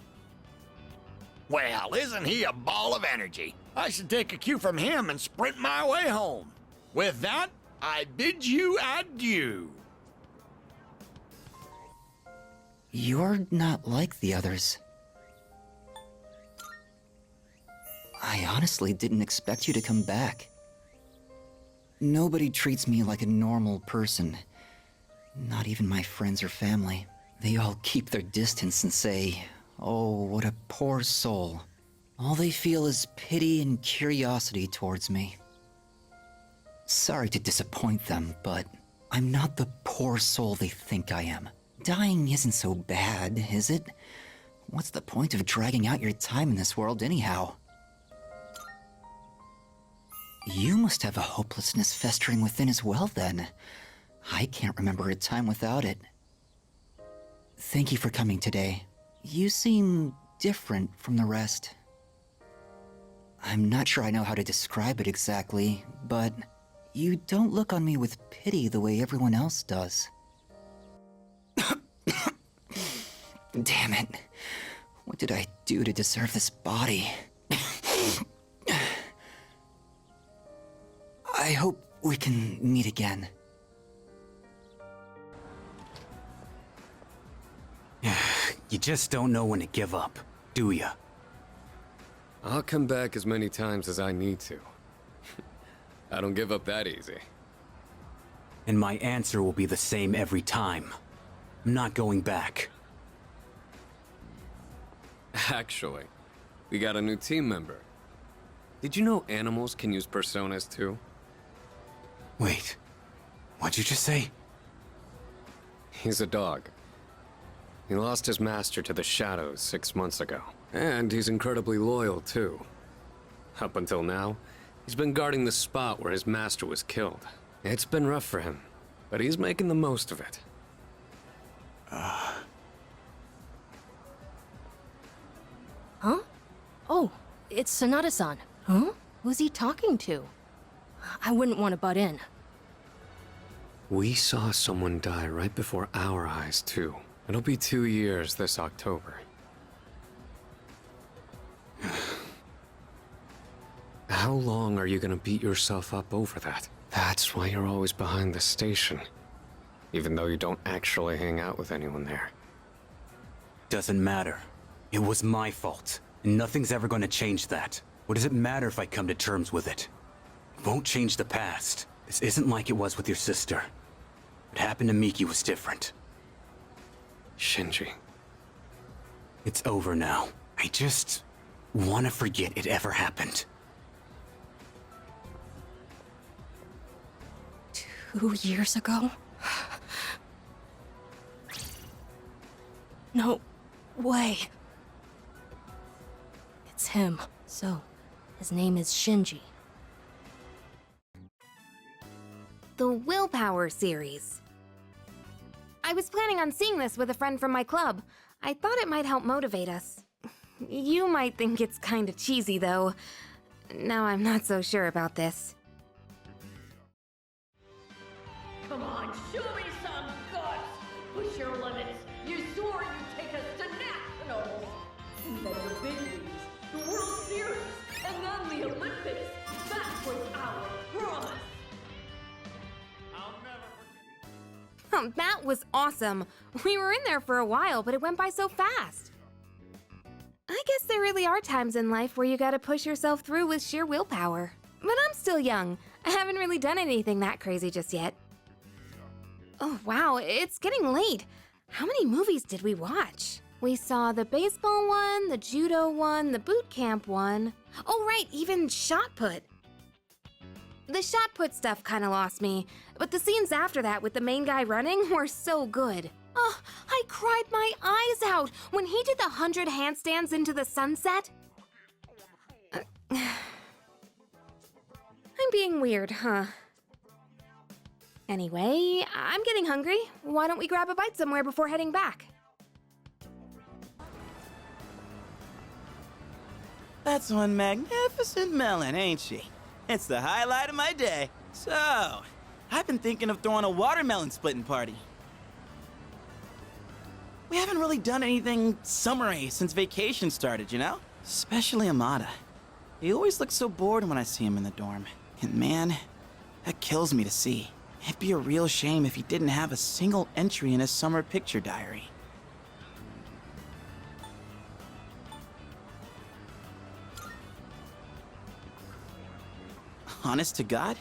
Well, isn't he a ball of energy? I should take a cue from him and sprint my way home. With that, I bid you adieu.
You're not like the others. I honestly didn't expect you to come back. Nobody treats me like a normal person. Not even my friends or family. They all keep their distance and say, "Oh, what a poor soul." All they feel is pity and curiosity towards me. Sorry to disappoint them, but I'm not the poor soul they think I am. Dying isn't so bad, is it? What's the point of dragging out your time in this world anyhow? You must have a hopelessness festering within as well, then. I can't remember a time without it. Thank you for coming today. You seem different from the rest. I'm not sure I know how to describe it exactly, but you don't look on me with pity the way everyone else does. Damn it. What did I do to deserve this body? I hope we can meet again.
You just don't know when to give up, do ya?
I'll come back as many times as I need to. I don't give up that easy.
And my answer will be the same every time. I'm not going back.
Actually, we got a new team member. Did you know animals can use personas too?
Wait, what'd you just say?
He's a dog. He lost his master to the shadows 6 months ago. And he's incredibly loyal too. Up until now, he's been guarding the spot where his master was killed. It's been rough for him, but he's making the most of it.
Huh? Oh, it's Sanada-san. Huh? Who's he talking to? I wouldn't want to butt in.
We saw someone die right before our eyes too. It'll be 2 years this October. How long are you gonna beat yourself up over that? That's why you're always behind the station. Even though you don't actually hang out with anyone there.
Doesn't matter. It was my fault, and nothing's ever gonna change that. What does it matter if I come to terms with it? It won't change the past. This isn't like it was with your sister. What happened to Miki was different.
Shinji.
It's over now. I just want to forget it ever happened.
2 years ago? No way. It's him. So, his name is Shinji.
The Willpower series. I was planning on seeing this with a friend from my club. I thought it might help motivate us. You might think it's kinda cheesy, though. Now I'm not so sure about this.
Come on, show me some guts! Push your limits! You swore you'd take us to nationals! And then the big leagues, the World Series, and then the Olympics! That was our promise!
That was awesome. We were in there for a while, but it went by so fast. I guess there really are times in life where you gotta push yourself through with sheer willpower. But I'm still young. I haven't really done anything that crazy just yet. Oh wow, it's getting late. How many movies did we watch? We saw the baseball one, the judo one, the boot camp one. Oh right, even shot put. The shot put stuff kinda lost me, but the scenes after that with the main guy running were so good. Oh, I cried my eyes out when he did the 100 handstands into the sunset. I'm being weird, huh? Anyway, I'm getting hungry. Why don't we grab a bite somewhere before heading back?
That's one magnificent melon, ain't she? It's the highlight of my day. So, I've been thinking of throwing a watermelon splitting party. We haven't really done anything summery since vacation started, you know? Especially Amada. He always looks so bored when I see him in the dorm. And man, that kills me to see. It'd be a real shame if he didn't have a single entry in his summer picture diary. Honest to God,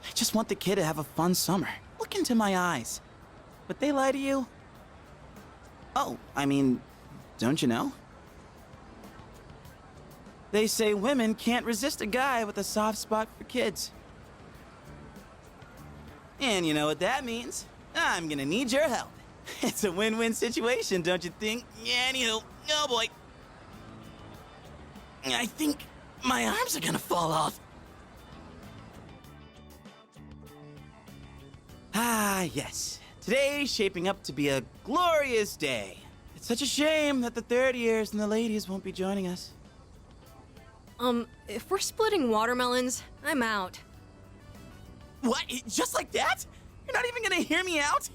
I just want the kid to have a fun summer. Look into my eyes. Would they lie to you? Oh, I mean, don't you know? They say women can't resist a guy with a soft spot for kids. And you know what that means? I'm gonna need your help. It's a win-win situation, don't you think? Yeah, anywho, oh boy. I think my arms are gonna fall off. Ah, yes. Today's shaping up to be a glorious day. It's such a shame that the third years and the ladies won't be joining us.
If we're splitting watermelons, I'm out.
What? Just like that? You're not even gonna hear me out?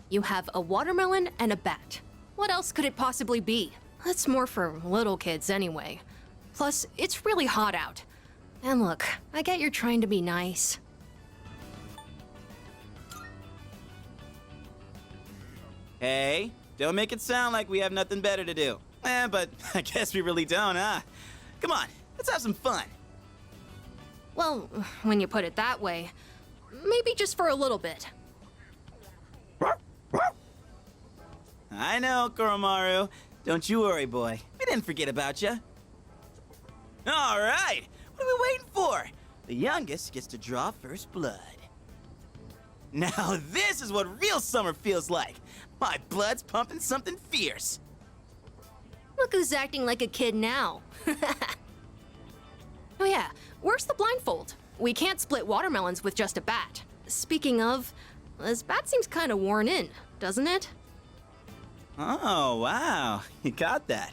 You have a watermelon and a bat. What else could it possibly be? That's more for little kids anyway. Plus, it's really hot out. And look, I get you're trying to be nice.
Hey, don't make it sound like we have nothing better to do. But I guess we really don't, huh? Come on, let's have some fun.
Well, when you put it that way, maybe just for a little bit.
I know, Koromaru. Don't you worry, boy. We didn't forget about you. All right, what are we waiting for? The youngest gets to draw first blood. Now this is what real summer feels like. My blood's pumping something fierce.
Look who's acting like a kid now. Oh yeah, where's the blindfold? We can't split watermelons with just a bat. Speaking of, this bat seems kind of worn in, doesn't it?
Oh, wow. You got that.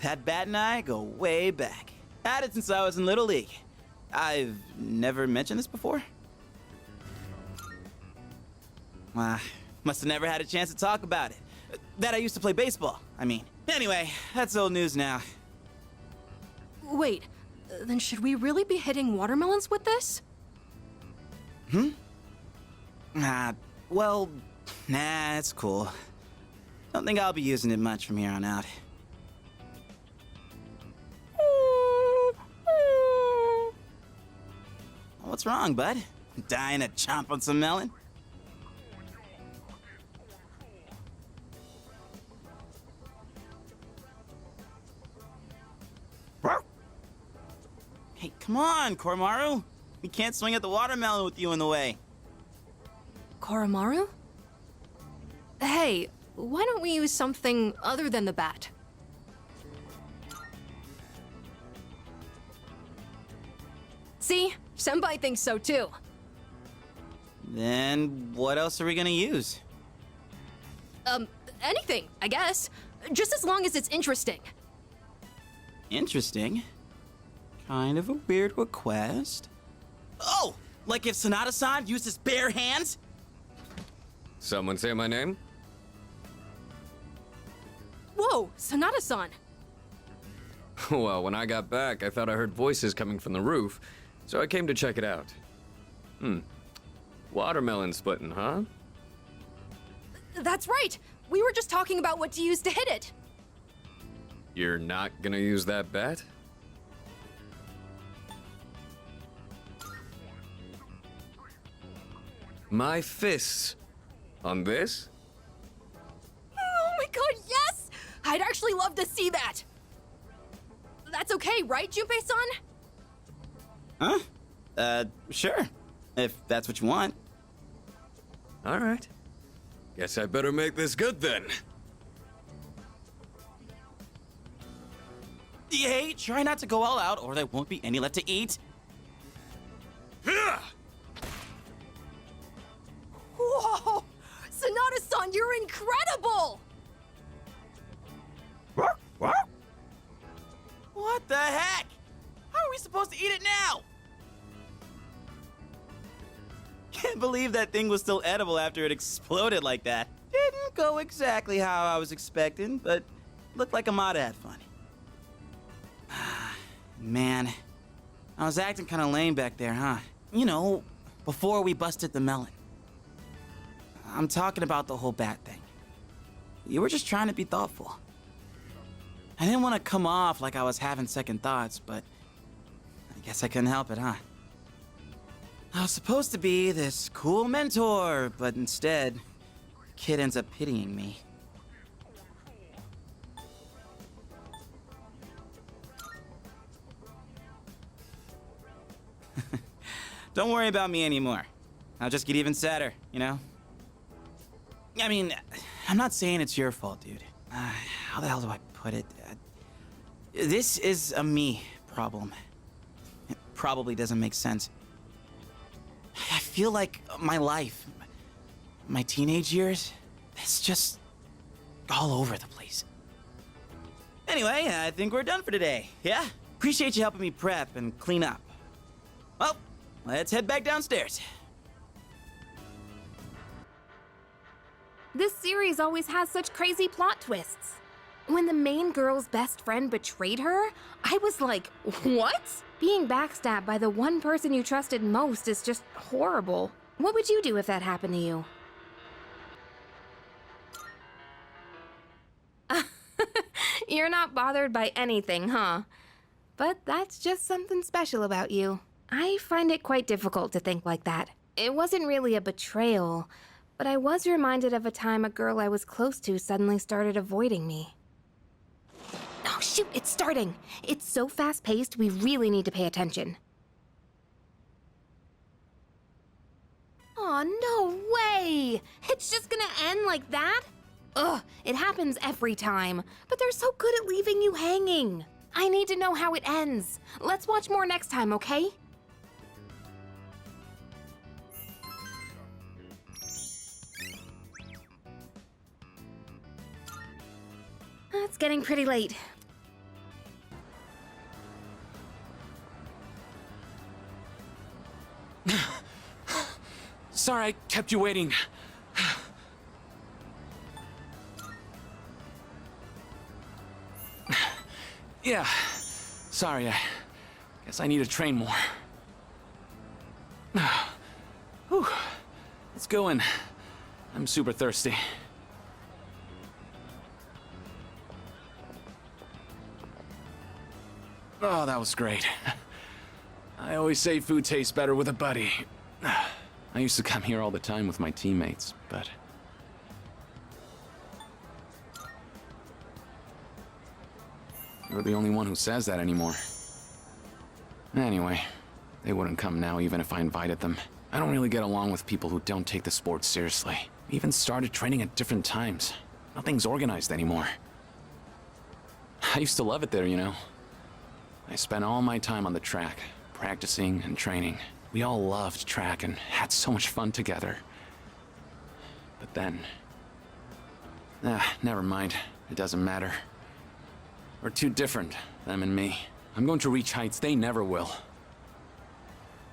That bat and I go way back. Had it since I was in Little League. I've never mentioned this before. Must have never had a chance to talk about it. That I used to play baseball, I mean. Anyway, that's old news now.
Wait, then should we really be hitting watermelons with this?
Well, nah, it's cool. Don't think I'll be using it much from here on out. What's wrong, bud? Dying to chomp on some melon? Hey, come on, Koromaru. We can't swing at the watermelon with you in the way.
Koromaru? Hey, why don't we use something other than the bat? See? Senpai thinks so too.
Then what else are we gonna use?
Anything, I guess. Just as long as it's interesting.
Interesting. Kind of a weird request. Oh! Like if Sanada-san used his bare hands?
Someone say my name?
Whoa, Sanada-san.
Well, when I got back, I thought I heard voices coming from the roof, so I came to check it out. Watermelon splitting, huh?
That's right. We were just talking about what to use to hit it.
You're not gonna use that bat? My fists. On this?
Oh my god, yes! I'd actually love to see that. That's okay, right, Junpei-san?
Huh? Sure. If that's what you want.
All right. Guess I better make this good then.
Hey, try not to go all out or there won't be any left to eat.
Whoa! Sanada-san, you're incredible!
What the heck? How are we supposed to eat it now? Can't believe that thing was still edible after it exploded like that. Didn't go exactly how I was expecting, but looked like Amada had fun. Man, I was acting kind of lame back there, huh? You know, before we busted the melon. I'm talking about the whole bat thing. You were just trying to be thoughtful. I didn't want to come off like I was having second thoughts, but I guess I couldn't help it, huh? I was supposed to be this cool mentor, but instead, the kid ends up pitying me. Don't worry about me anymore. I'll just get even sadder, you know? I mean, I'm not saying it's your fault, dude. How the hell do I put it? This is a me problem. It probably doesn't make sense. I feel like my life, my teenage years, it's just all over the place. Anyway, I think we're done for today, yeah? Appreciate you helping me prep and clean up. Well, let's head back downstairs.
This series always has such crazy plot twists. When the main girl's best friend betrayed her, I was like, what? Being backstabbed by the one person you trusted most is just horrible. What would you do if that happened to you? You're not bothered by anything, huh? But that's just something special about you. I find it quite difficult to think like that. It wasn't really a betrayal, but I was reminded of a time a girl I was close to suddenly started avoiding me. Oh shoot, it's starting! It's so fast-paced, we really need to pay attention. Aw, no way! It's just gonna end like that? Ugh, it happens every time, but they're so good at leaving you hanging. I need to know how it ends. Let's watch more next time, okay? It's getting pretty late.
Sorry I kept you waiting. Yeah, sorry, I guess I need to train more. Whew. Let's go in. I'm super thirsty. Oh, that was great. I always say food tastes better with a buddy. I used to come here all the time with my teammates, but... You're the only one who says that anymore. Anyway, they wouldn't come now even if I invited them. I don't really get along with people who don't take the sport seriously. We even started training at different times. Nothing's organized anymore. I used to love it there, you know. I spent all my time on the track, practicing and training. We all loved track and had so much fun together. But then... never mind. It doesn't matter. We're too different, them and me. I'm going to reach heights they never will.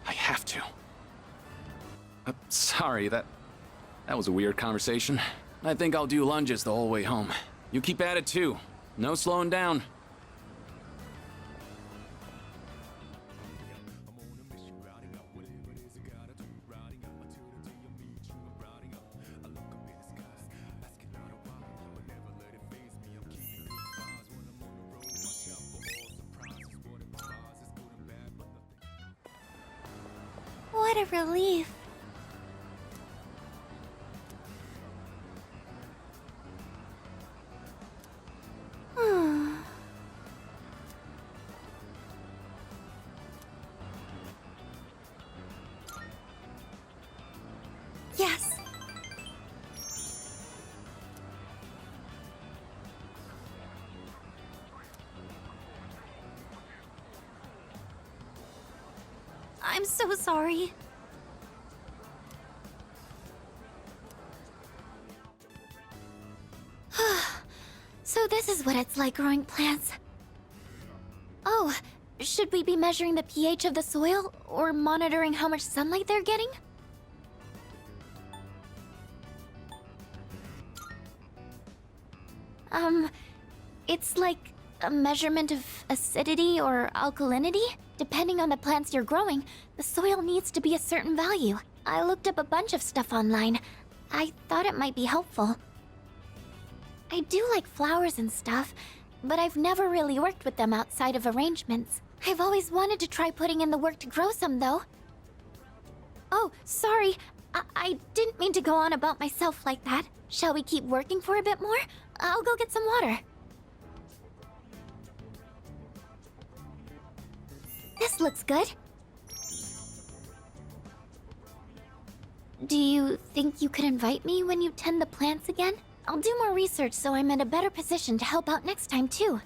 I have to. Sorry, that was a weird conversation. I think I'll do lunges the whole way home. You keep at it too. No slowing down.
What a relief. Yes. I'm so sorry. So this is what it's like growing plants. Oh, should we be measuring the pH of the soil or monitoring how much sunlight they're getting? It's like a measurement of acidity or alkalinity. Depending on the plants you're growing, the soil needs to be a certain value. I looked up a bunch of stuff online. I thought it might be helpful. I do like flowers and stuff, but I've never really worked with them outside of arrangements. I've always wanted to try putting in the work to grow some, though. Oh, sorry. I didn't mean to go on about myself like that. Shall we keep working for a bit more? I'll go get some water. This looks good. Do you think you could invite me when you tend the plants again? I'll do more research so I'm in a better position to help out next time, too.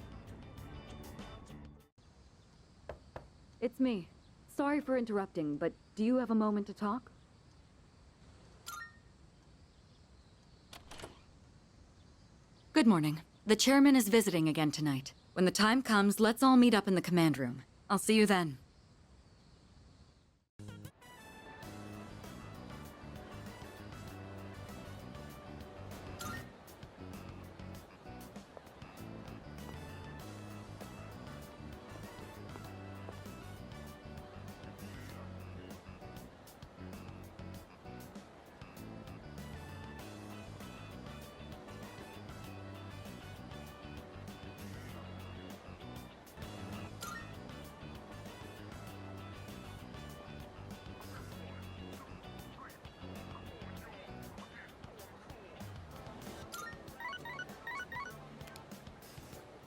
It's me. Sorry for interrupting, but do you have a moment to talk?
Good morning. The chairman is visiting again tonight. When the time comes, let's all meet up in the command room. I'll see you then.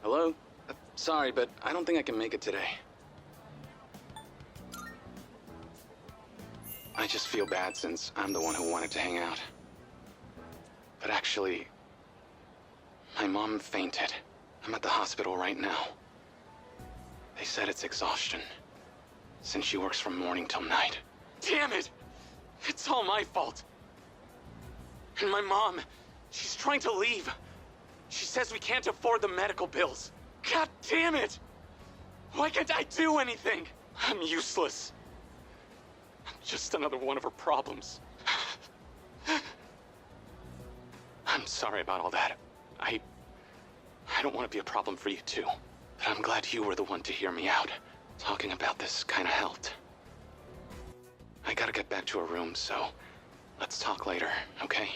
Hello? Sorry, but I don't think I can make it today. I just feel bad since I'm the one who wanted to hang out. But actually, my mom fainted. I'm at the hospital right now. They said it's exhaustion, since she works from morning till night. Damn it! It's all my fault. And my mom, she's trying to leave. She says we can't afford the medical bills. God damn it! Why can't I do anything? I'm useless. I'm just another one of her problems. I'm sorry about all that. I don't want to be a problem for you too. But I'm glad you were the one to hear me out. Talking about this kind of helped. I gotta get back to a room, so let's talk later, okay?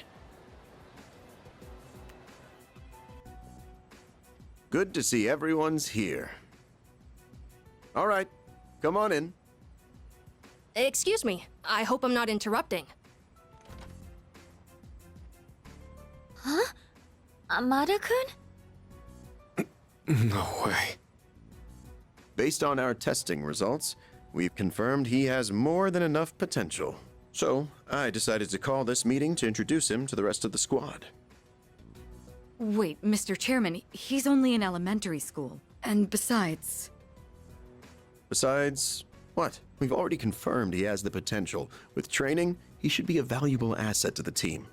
Good to see everyone's here. All right, come on in.
Excuse me. I hope I'm not interrupting.
Huh? Amada-kun?
No way. Based on our testing results, we've confirmed he has more than enough potential. So, I decided to call this meeting to introduce him to the rest of the squad.
Wait, Mr. Chairman, he's only in elementary school. And besides...
Besides, what? We've already confirmed he has the potential. With training, he should be a valuable asset to the team.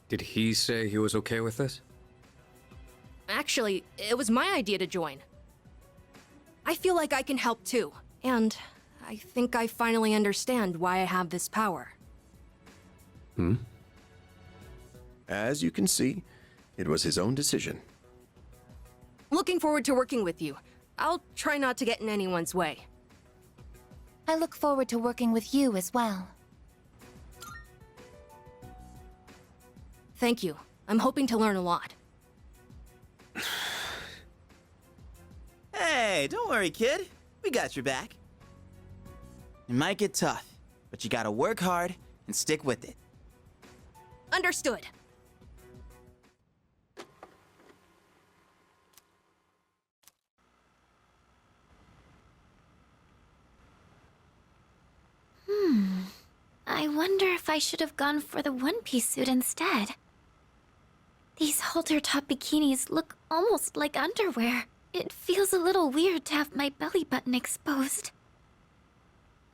Did he say he was okay with this?
Actually, it was my idea to join. I feel like I can help too. And I think I finally understand why I have this power.
As you can see, it was his own decision.
Looking forward to working with you. I'll try not to get in anyone's way.
I look forward to working with you as well.
Thank you. I'm hoping to learn a lot.
Hey, don't worry, kid. We got your back. It might get tough, but you gotta work hard and stick with it.
Understood.
I wonder if I should have gone for the one-piece suit instead. These halter-top bikinis look almost like underwear. It feels a little weird to have my belly button exposed.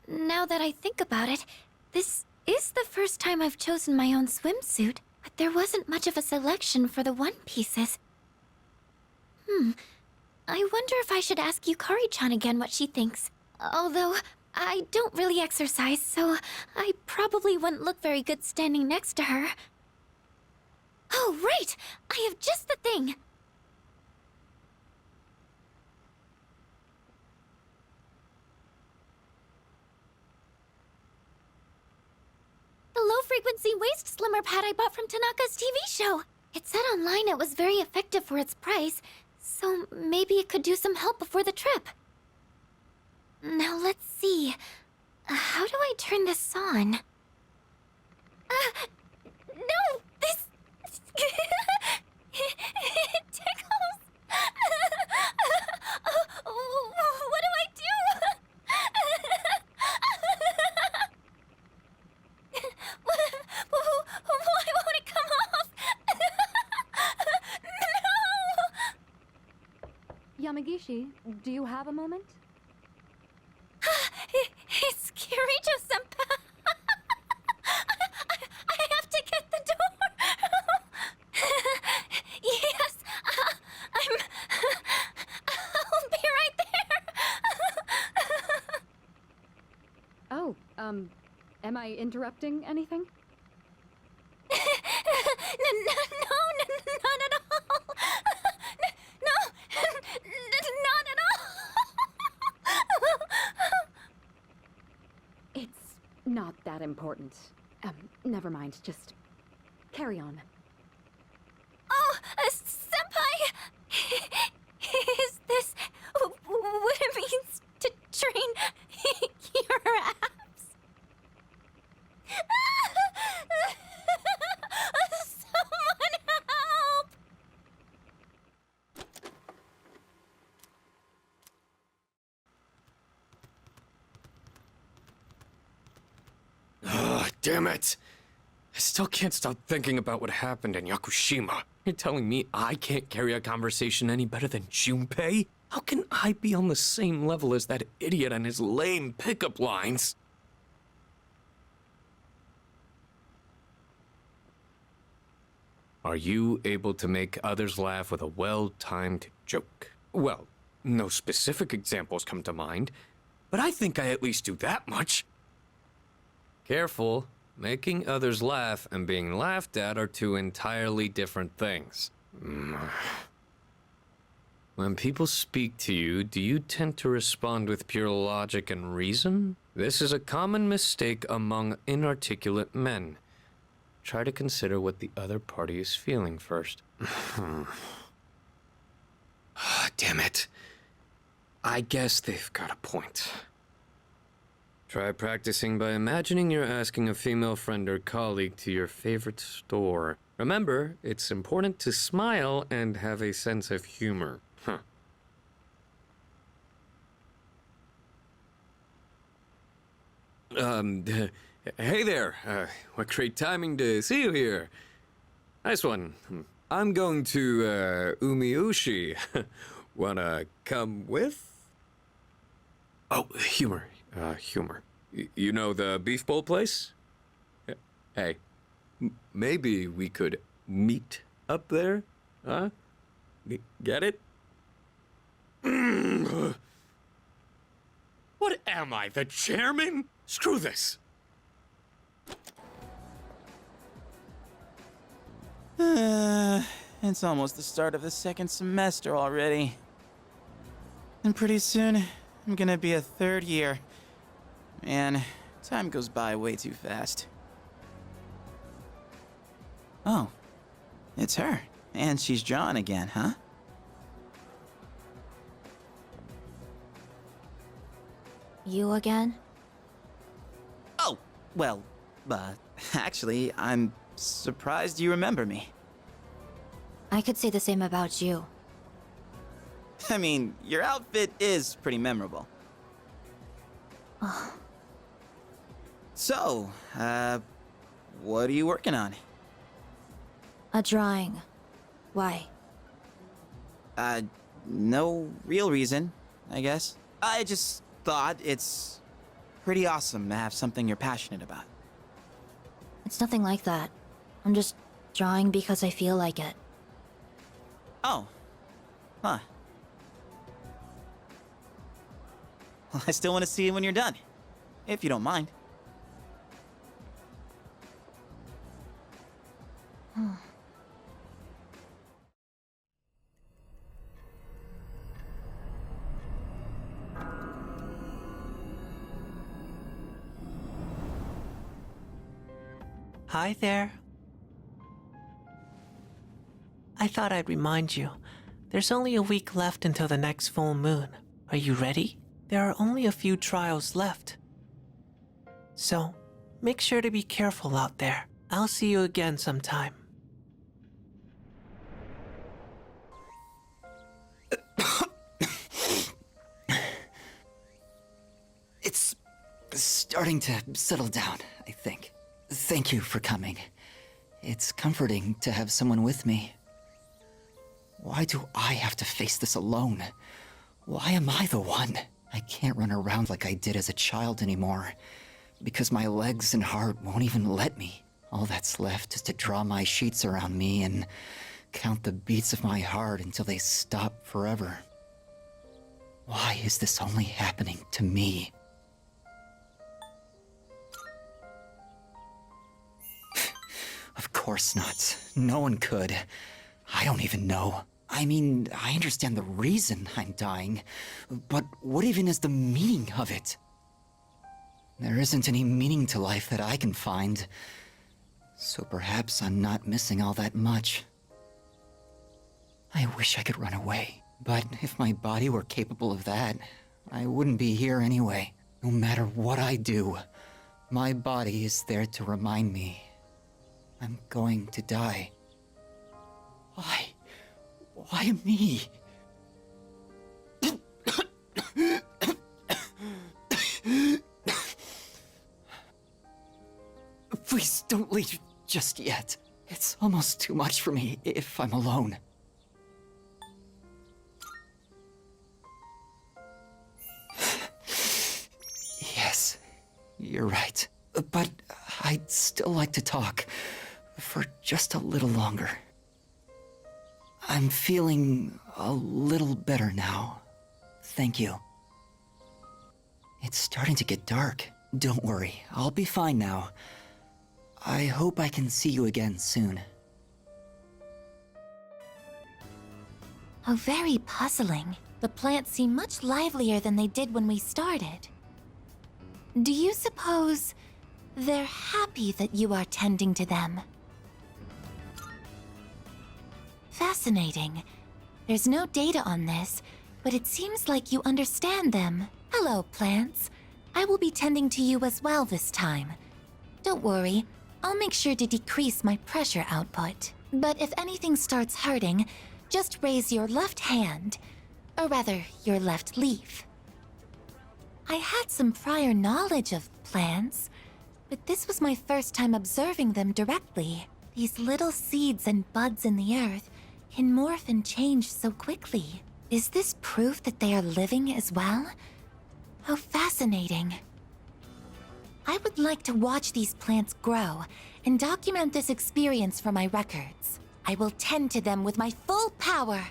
Now that I think about it, this is the first time I've chosen my own swimsuit, but there wasn't much of a selection for the one-pieces. I wonder if I should ask Yukari-chan again what she thinks. Although, I don't really exercise, so I probably wouldn't look very good standing next to her. Oh, right! I have just the thing! The low-frequency waist slimmer pad I bought from Tanaka's TV show. It said online it was very effective for its price, so maybe it could do some help before the trip. Now let's see. How do I turn this on? No! This... it tickles! What do I do? Why won't it come off? No!
Yamagishi, do you have a moment?
It's Kirijo-senpai. I have to get the door. Yes, I'll be right there.
Oh, am I interrupting anything?
No, not at all. No, not at all.
It's not that important. Never mind, just carry on.
Oh, senpai! Is this what it means to train your abs? Someone help!
damn it! I still can't stop thinking about what happened in Yakushima. You're telling me I can't carry a conversation any better than Junpei? How can I be on the same level as that idiot and his lame pickup lines? Are you able to make others laugh with a well-timed joke? Well, no specific examples come to mind, but I think I at least do that much. Careful. Making others laugh and being laughed at are two entirely different things. When people speak to you, do you tend to respond with pure logic and reason? This is a common mistake among inarticulate men. Try to consider what the other party is feeling first. Damn it. I guess they've got a point. Try practicing by imagining you're asking a female friend or colleague to your favorite store. Remember, it's important to smile and have a sense of humor. Hey there. What great timing to see you here. Nice one. I'm going to, Umiushi. Wanna come with? Oh, humor. Humor. You know the beef bowl place? Hey, maybe we could meet up there? Huh? Get it? What am I, the chairman? Screw this.
It's almost the start of the second semester already. And pretty soon, I'm gonna be a third year. Man, time goes by way too fast. Oh, it's her. And she's drawing again, huh?
You again?
Oh, well, actually, I'm surprised you remember me.
I could say the same about you.
I mean, your outfit is pretty memorable. So, what are you working on?
A drawing. Why?
No real reason, I guess. I just thought it's pretty awesome to have something you're passionate about.
It's nothing like that. I'm just drawing because I feel like it.
Oh. Huh. Well, I still want to see it when you're done. If you don't mind.
Hi there. I thought I'd remind you. There's only a week left until the next full moon. Are you ready? There are only a few trials left. So, make sure to be careful out there. I'll see you again sometime.
It's starting to settle down, I think. Thank you for coming. It's comforting to have someone with me. Why do I have to face this alone? Why am I the one? I can't run around like I did as a child anymore, because my legs and heart won't even let me. All that's left is to draw my sheets around me and count the beats of my heart until they stop forever. Why is this only happening to me? Of course not. No one could. I don't even know. I mean, I understand the reason I'm dying, but what even is the meaning of it? There isn't any meaning to life that I can find, so perhaps I'm not missing all that much. I wish I could run away, but if my body were capable of that, I wouldn't be here anyway. No matter what I do, my body is there to remind me I'm going to die. Why? Why me? Please don't leave just yet. It's almost too much for me if I'm alone. Yes, you're right. But I'd still like to talk for just a little longer. I'm feeling a little better now. Thank you. It's starting to get dark. Don't worry, I'll be fine now. I hope I can see you again soon.
Oh, very puzzling. The plants seem much livelier than they did when we started. Do you suppose they're happy that you are tending to them? Fascinating. There's no data on this, but it seems like you understand them. Hello, plants. I will be tending to you as well this time. Don't worry, I'll make sure to decrease my pressure output. But if anything starts hurting, just raise your left hand, or rather, your left leaf. I had some prior knowledge of plants, but this was my first time observing them directly. These little seeds and buds in the earth can morph and change so quickly. Is this proof that they are living as well? How fascinating. I would like to watch these plants grow and document this experience for my records. I will tend to them with my full power.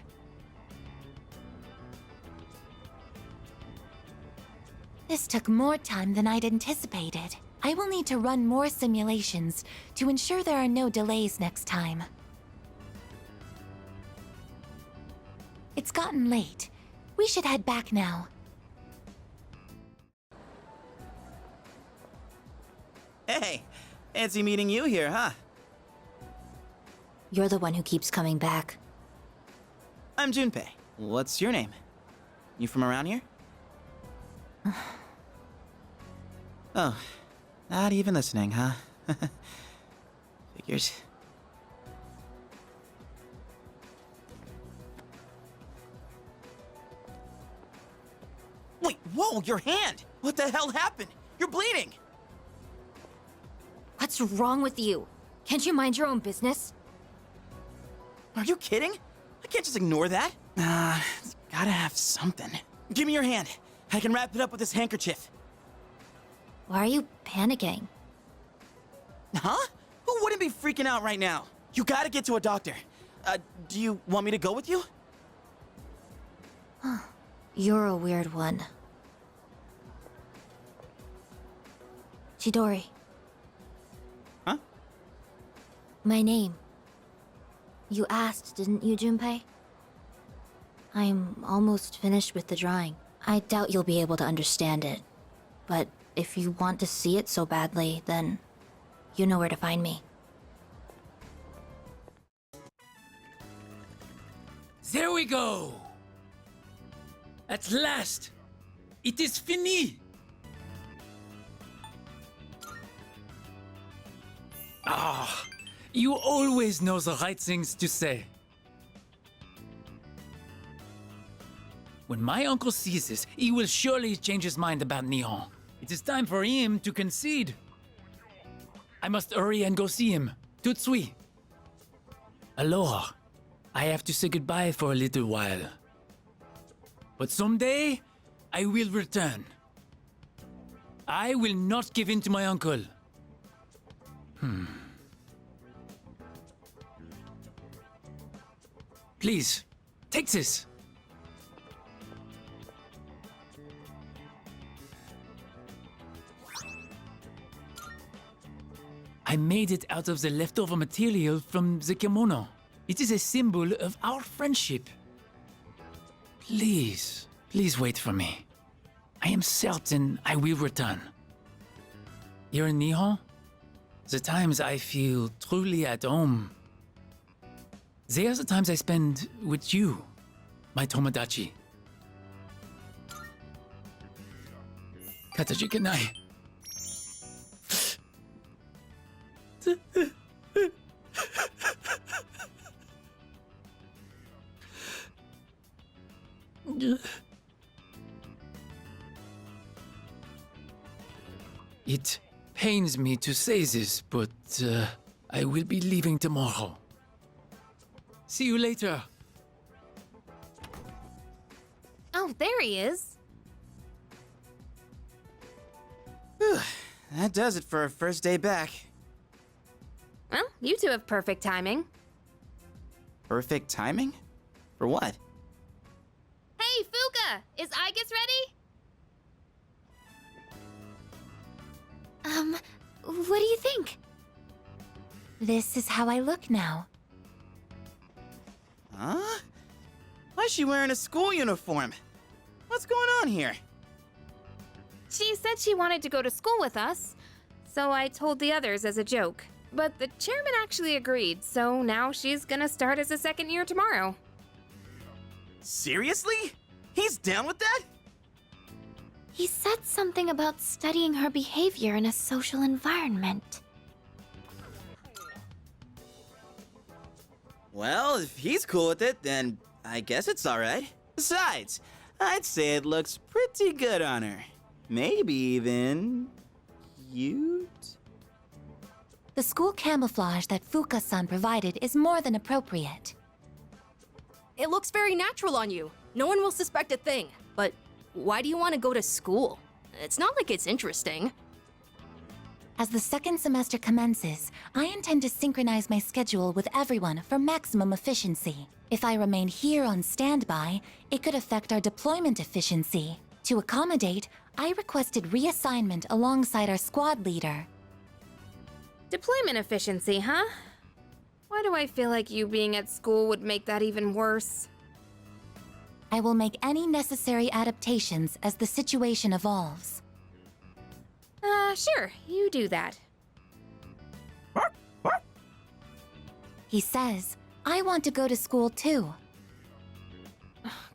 This took more time than I'd anticipated. I will need to run more simulations to ensure there are no delays next time. It's gotten late. We should head back now.
Hey, fancy meeting you here, huh?
You're the one who keeps coming back.
I'm Junpei. What's your name? You from around here? Oh, not even listening, huh? Figures. Wait, whoa, your hand! What the hell happened? You're bleeding!
What's wrong with you? Can't you mind your own business?
Are you kidding? I can't just ignore that. Gotta have something. Give me your hand. I can wrap it up with this handkerchief.
Why are you panicking?
Huh? Who wouldn't be freaking out right now? You gotta get to a doctor. Do you want me to go with you?
You're a weird one. Chidori.
Huh?
My name. You asked, didn't you, Junpei? I'm almost finished with the drawing. I doubt you'll be able to understand it. But if you want to see it so badly, then you know where to find me.
There we go! At last! It is fini! Ah, you always know the right things to say. When my uncle sees this, he will surely change his mind about Nihon. It is time for him to concede. I must hurry and go see him. Tout de suite. Aloha. I have to say goodbye for a little while. But someday, I will return. I will not give in to my uncle. Please, take this. I made it out of the leftover material from the kimono. It is a symbol of our friendship. Please, please wait for me. I am certain I will return. Here in Nihon, the times I feel truly at home, they are the times I spend with you, my Tomodachi. Kataji kanai. It pains me to say this, but I will be leaving tomorrow. See you later.
Oh, there he is.
Whew, that does it for our first day back.
Well, you two have perfect timing.
Perfect timing? For what?
Hey, Fuka! Is Aigis ready?
What do you think?
This is how I look now.
Huh? Why is she wearing a school uniform? What's going on here?
She said she wanted to go to school with us, so I told the others as a joke. But the chairman actually agreed, so now she's gonna start as a second year tomorrow.
Seriously? He's down with that?
He said something about studying her behavior in a social environment.
Well, if he's cool with it, then I guess it's alright. Besides, I'd say it looks pretty good on her. Maybe even... cute?
The school camouflage that Fuka-san provided is more than appropriate.
It looks very natural on you. No one will suspect a thing. But why do you want to go to school? It's not like it's interesting.
As the second semester commences, I intend to synchronize my schedule with everyone for maximum efficiency. If I remain here on standby, it could affect our deployment efficiency. To accommodate, I requested reassignment alongside our squad leader.
Deployment efficiency, huh? Why do I feel like you being at school would make that even worse?
I will make any necessary adaptations as the situation evolves.
Sure, you do that.
He says, I want to go to school too.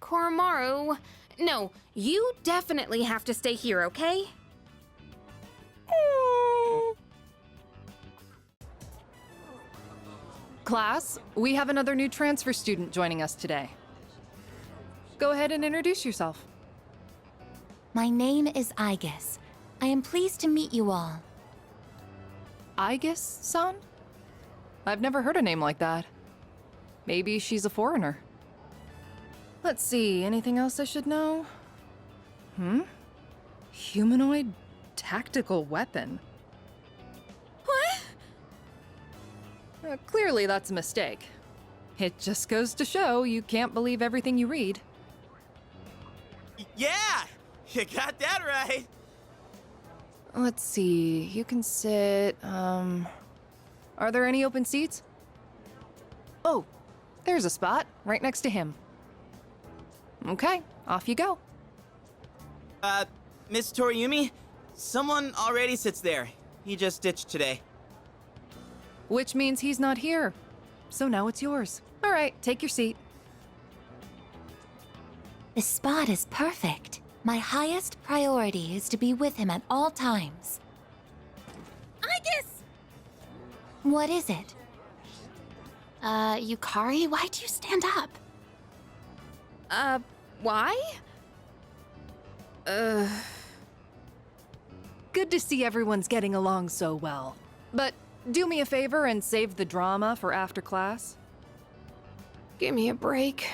Koromaru, no, you definitely have to stay here, okay?
Class, we have another new transfer student joining us today. Go ahead and introduce yourself.
My name is Aigis. I am pleased to meet you all.
Aigis-san? I've never heard a name like that. Maybe she's a foreigner. Let's see, anything else I should know? Humanoid tactical weapon. What? Clearly that's a mistake. It just goes to show you can't believe everything you read.
Yeah! You got that right!
Let's see, you can sit, Are there any open seats? Oh, there's a spot right next to him. Okay, off you go.
Miss Toriumi, someone already sits there. He just ditched today.
Which means he's not here. So now it's yours. All right, take your seat.
The spot is perfect. My highest priority is to be with him at all times.
Aigis!
What is it?
Yukari, why'd you stand up?
Why?
Good to see everyone's getting along so well. But do me a favor and save the drama for after class.
Give me a break.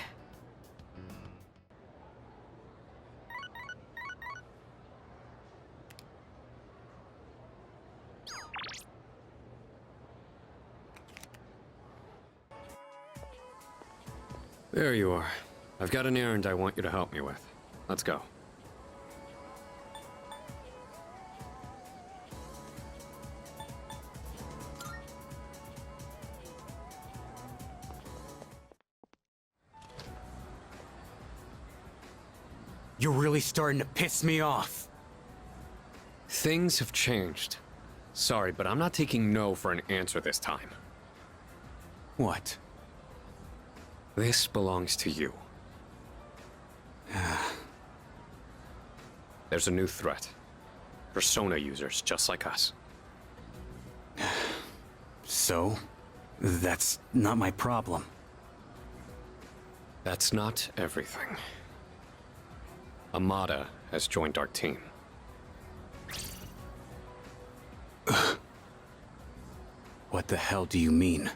There you are. I've got an errand I want you to help me with. Let's go.
You're really starting to piss me off.
Things have changed. Sorry, but I'm not taking no for an answer this time.
What?
This belongs to you. There's a new threat. Persona users just like us.
So? That's not my problem.
That's not everything. Amada has joined our team.
What the hell do you mean?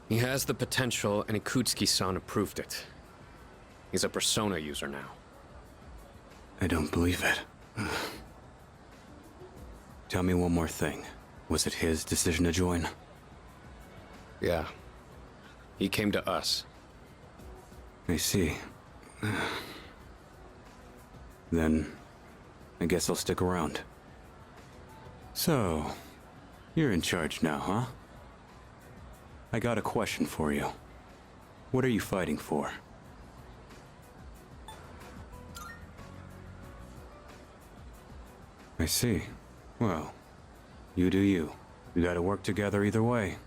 He has the potential, and Ikutsuki-san approved it. He's a persona user now.
I don't believe it. Tell me one more thing. Was it his decision to join?
Yeah. He came to us.
I see. Then, I guess I'll stick around. So, you're in charge now, huh? I got a question for you. What are you fighting for? I see. Well, you do you. We gotta work together either way.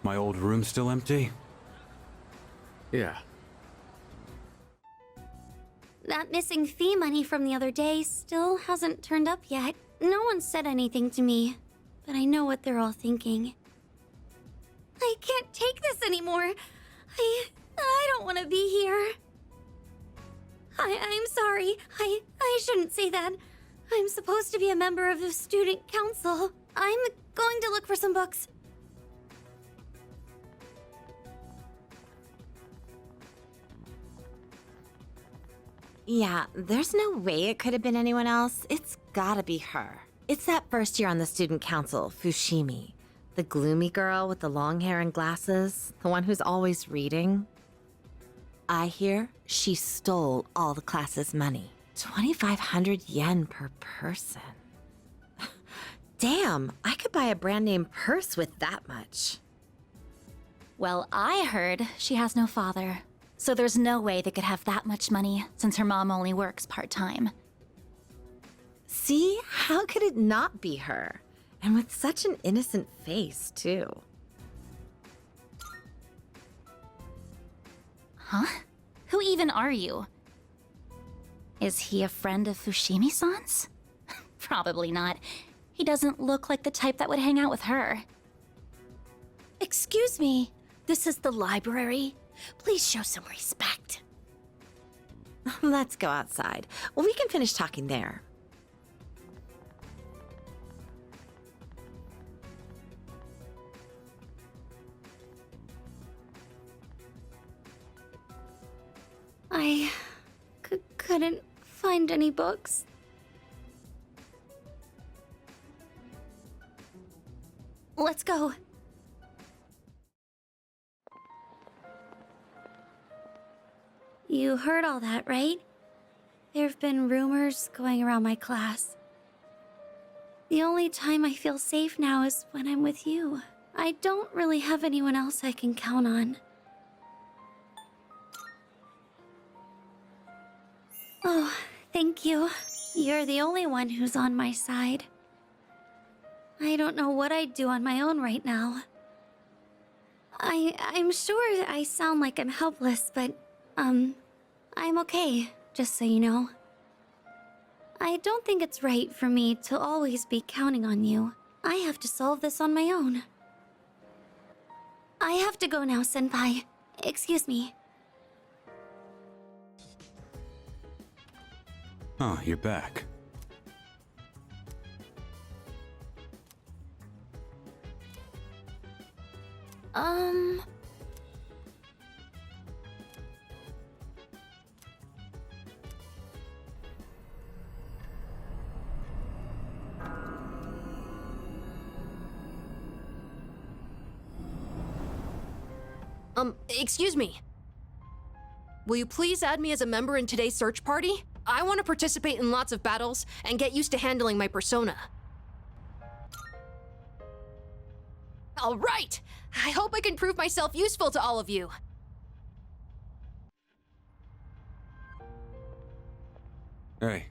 My old room still empty?
Yeah.
That missing fee money from the other day still hasn't turned up yet. No one said anything to me, but I know what they're all thinking. I can't take this anymore. I don't want to be here. I'm sorry. I shouldn't say that. I'm supposed to be a member of the student council. I'm going to look for some books.
Yeah, there's no way it could have been anyone else. It's gotta be her. It's that first year on the student council, Fushimi. The gloomy girl with the long hair and glasses, the one who's always reading. I hear she stole all the class's money. 2,500 yen per person. Damn, I could buy a brand name purse with that much.
Well, I heard she has no father, so there's no way they could have that much money since her mom only works part-time.
See? How could it not be her? And with such an innocent face, too.
Huh? Who even are you? Is he a friend of Fushimi-san's? Probably not. He doesn't look like the type that would hang out with her. Excuse me, this is the library. Please show some respect.
Let's go outside. Well, we can finish talking there.
I couldn't find any books. Let's go. You heard all that, right? There've been rumors going around my class. The only time I feel safe now is when I'm with you. I don't really have anyone else I can count on. Oh, thank you. You're the only one who's on my side. I don't know what I'd do on my own right now. I'm sure I sound like I'm helpless, but, I'm okay, just so you know. I don't think it's right for me to always be counting on you. I have to solve this on my own. I have to go now, Senpai. Excuse me.
Oh, you're back.
Excuse me. Will you please add me as a member in today's search party? I want to participate in lots of battles and get used to handling my persona. All right! I hope I can prove myself useful to all of you.
Hey.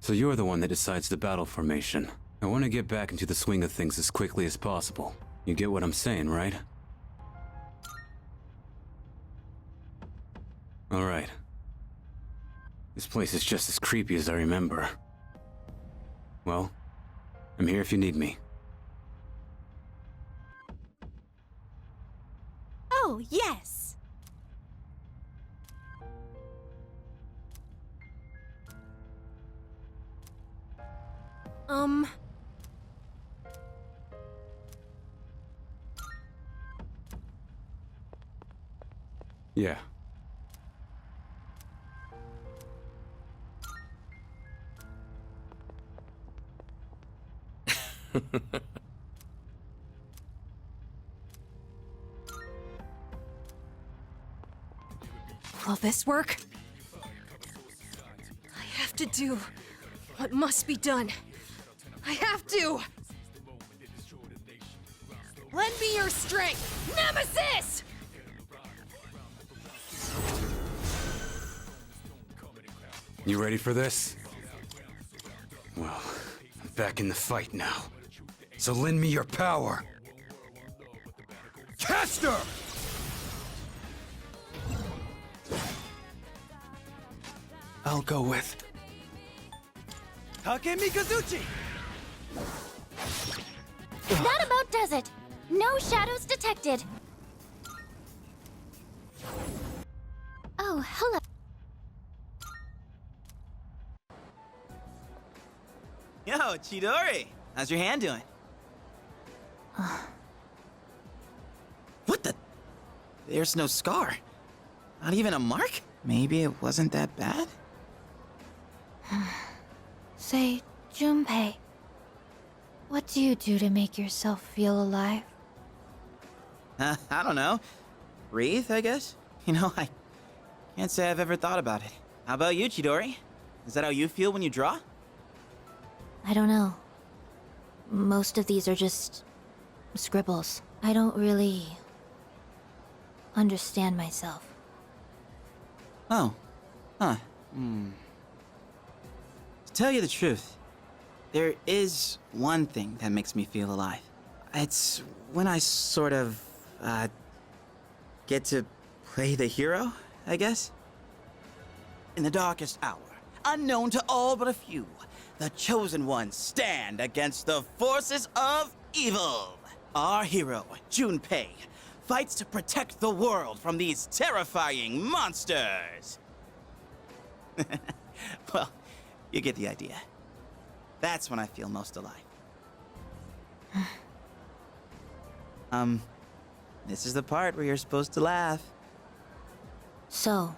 So you're the one that decides the battle formation. I want to get back into the swing of things as quickly as possible. You get what I'm saying, right? Alright. This place is just as creepy as I remember. Well, I'm here if you need me.
Oh, yes!
Yeah.
Will this work? I have to do what must be done. I have to! Lend me your strength, Nemesis!
You ready for this? Well, I'm back in the fight now. So lend me your power. Caster!
I'll go with
Mikazuchi!
That about does it. No shadows detected. Oh, hello.
Yo, Chidori! How's your hand doing? What the? There's no scar. Not even a mark? Maybe it wasn't that bad?
Say, Junpei, what do you do to make yourself feel alive?
I don't know. Breathe, I guess? You know, I can't say I've ever thought about it. How about you, Chidori? Is that how you feel when you draw?
I don't know. Most of these are just scribbles. I don't really understand myself.
Oh. Huh. To tell you the truth, there is one thing that makes me feel alive. It's when I sort of, get to play the hero, I guess? In the darkest hour, unknown to all but a few, the Chosen Ones stand against the forces of evil. Our hero, Junpei, fights to protect the world from these terrifying monsters. Well, you get the idea. That's when I feel most alive. This is the part where you're supposed to laugh.
So,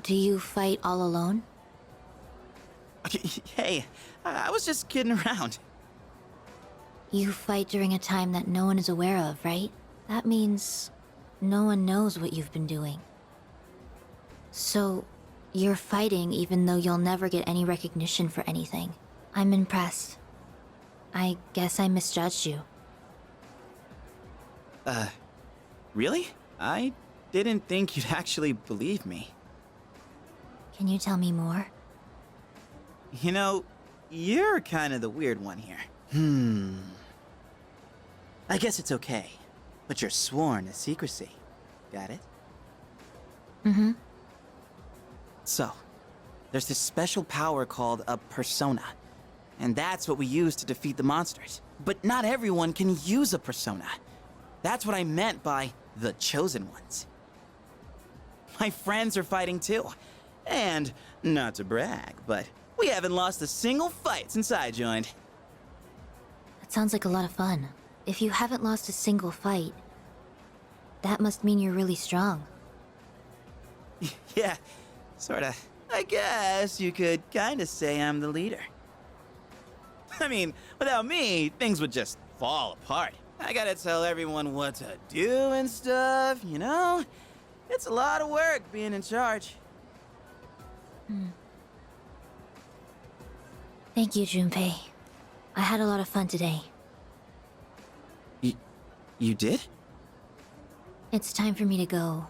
do you fight all alone?
Hey, I was just kidding around.
You fight during a time that no one is aware of, right? That means no one knows what you've been doing. So, you're fighting even though you'll never get any recognition for anything. I'm impressed. I guess I misjudged you.
Really? I didn't think you'd actually believe me.
Can you tell me more?
You know, you're kind of the weird one here. I guess it's okay, but you're sworn to secrecy. Got it?
Mm-hmm.
So, there's this special power called a persona. And that's what we use to defeat the monsters. But not everyone can use a persona. That's what I meant by the Chosen Ones. My friends are fighting too. And, not to brag, but we haven't lost a single fight since I joined.
That sounds like a lot of fun. If you haven't lost a single fight, that must mean you're really strong.
Yeah, sorta. I guess you could kinda say I'm the leader. I mean, without me, things would just fall apart. I gotta tell everyone what to do and stuff, you know? It's a lot of work being in charge.
Thank you, Junpei. I had a lot of fun today.
You did?
It's time for me to go.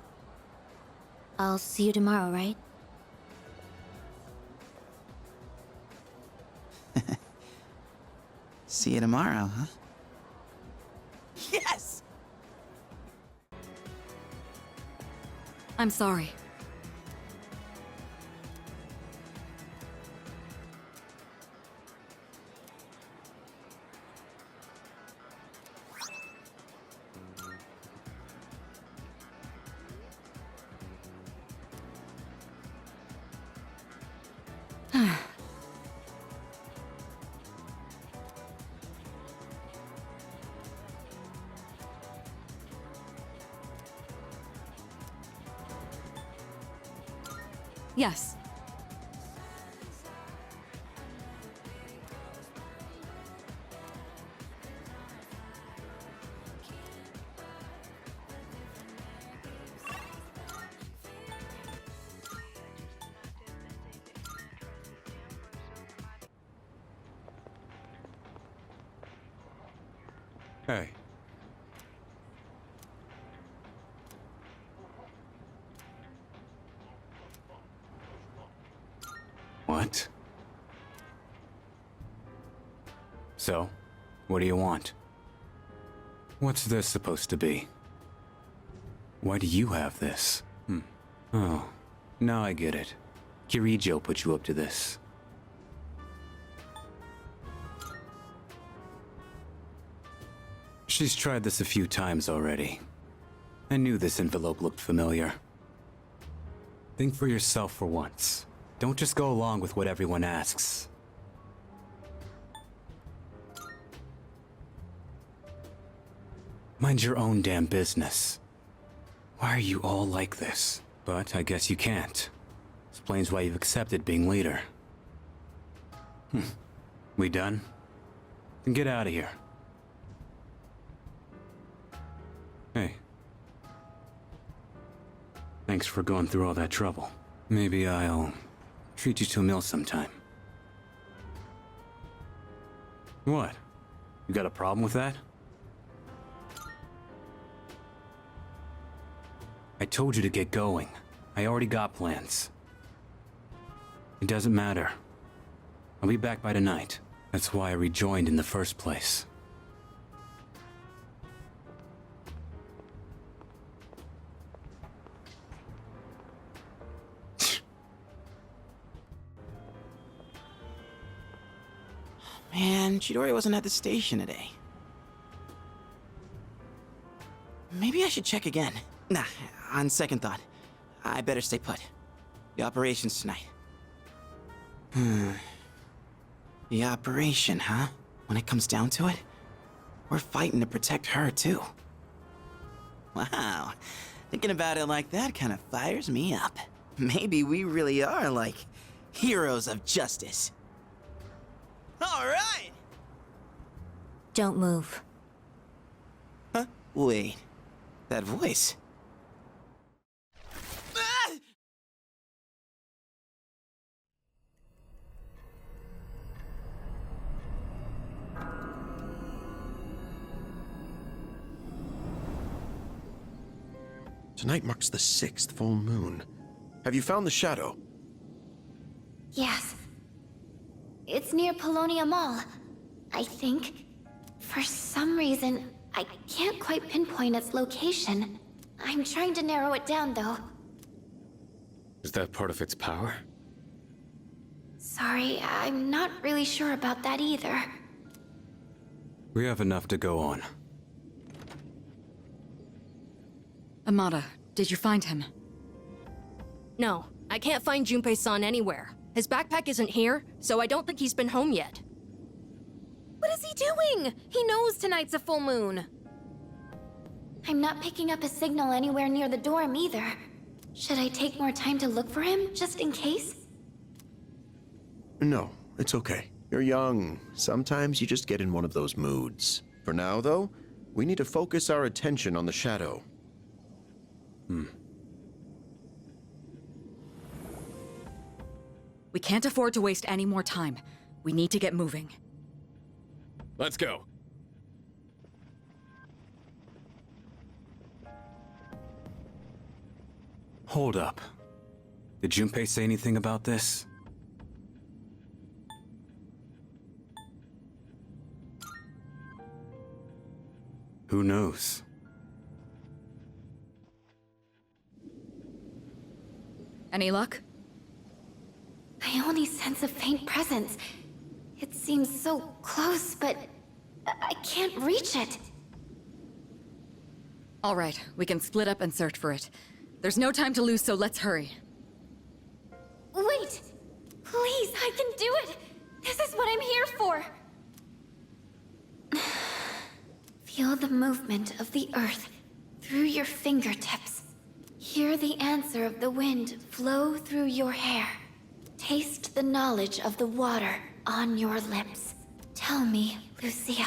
I'll see you tomorrow, right?
See you tomorrow, huh? Yes!
I'm sorry. Yes.
Hey. What? So, what do you want? What's this supposed to be? Why do you have this? Oh, now I get it. Kirijo put you up to this. She's tried this a few times already. I knew this envelope looked familiar. Think for yourself for once. Don't just go along with what everyone asks. Mind your own damn business. Why are you all like this? But I guess you can't. Explains why you've accepted being leader. We done? Then get out of here. Hey. Thanks for going through all that trouble. Maybe I'll treat you to a meal sometime. What? You got a problem with that? I told you to get going. I already got plans. It doesn't matter. I'll be back by tonight. That's why I rejoined in the first place.
Man, Chidori wasn't at the station today. Maybe I should check again. Nah, on second thought, I better stay put. The operation's tonight. The operation, huh? When it comes down to it, we're fighting to protect her, too. Wow, thinking about it like that kind of fires me up. Maybe we really are, like, heroes of justice. All right!
Don't move.
Huh? Wait. That voice. Ah!
Tonight marks the 6th full moon. Have you found the shadow?
Yes. It's near Polonia Mall, I think. For some reason, I can't quite pinpoint its location. I'm trying to narrow it down, though.
Is that part of its power?
Sorry, I'm not really sure about that either.
We have enough to go on.
Amada, did you find him?
No, I can't find Junpei-san anywhere. His backpack isn't here, so I don't think he's been home yet.
What is he doing? He knows tonight's a full moon.
I'm not picking up a signal anywhere near the dorm either. Should I take more time to look for him, just in case?
No, it's okay. You're young. Sometimes you just get in one of those moods. For now, though, we need to focus our attention on the shadow.
We can't afford to waste any more time. We need to get moving.
Let's go.
Hold up. Did Junpei say anything about this? Who knows?
Any luck?
I only sense a faint presence. It seems so close, but I can't reach it.
All right, we can split up and search for it. There's no time to lose, so let's hurry.
Wait! Please, I can do it! This is what I'm here for! Feel the movement of the earth through your fingertips. Hear the answer of the wind flow through your hair. Taste the knowledge of the water on your lips. Tell me, Lucia,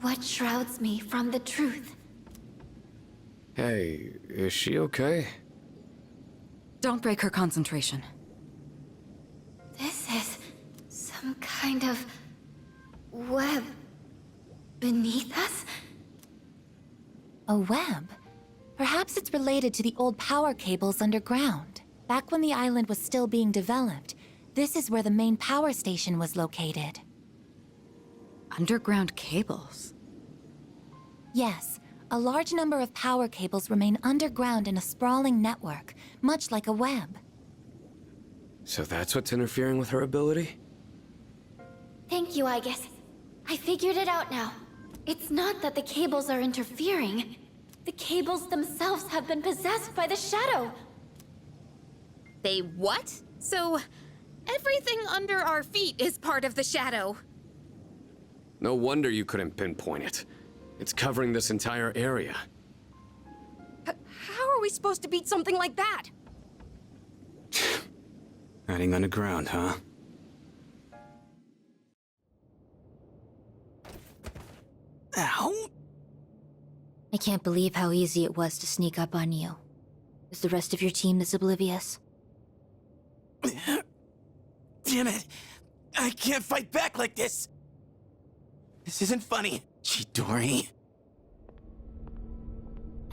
what shrouds me from the truth?
Hey, is she okay?
Don't break her concentration.
This is some kind of web beneath us?
A web? Perhaps it's related to the old power cables underground. Back when the island was still being developed, this is where the main power station was located.
Underground cables?
Yes, a large number of power cables remain underground in a sprawling network, much like a web.
So that's what's interfering with her ability?
Thank you, I guess. I figured it out now. It's not that the cables are interfering. The cables themselves have been possessed by the shadow.
They what? So, everything under our feet is part of the shadow.
No wonder you couldn't pinpoint it. It's covering this entire area.
How are we supposed to beat something like that?
Hiding underground, huh?
Ow!
I can't believe how easy it was to sneak up on you. Is the rest of your team this oblivious?
Damn it! I can't fight back like this! This isn't funny, Chidori.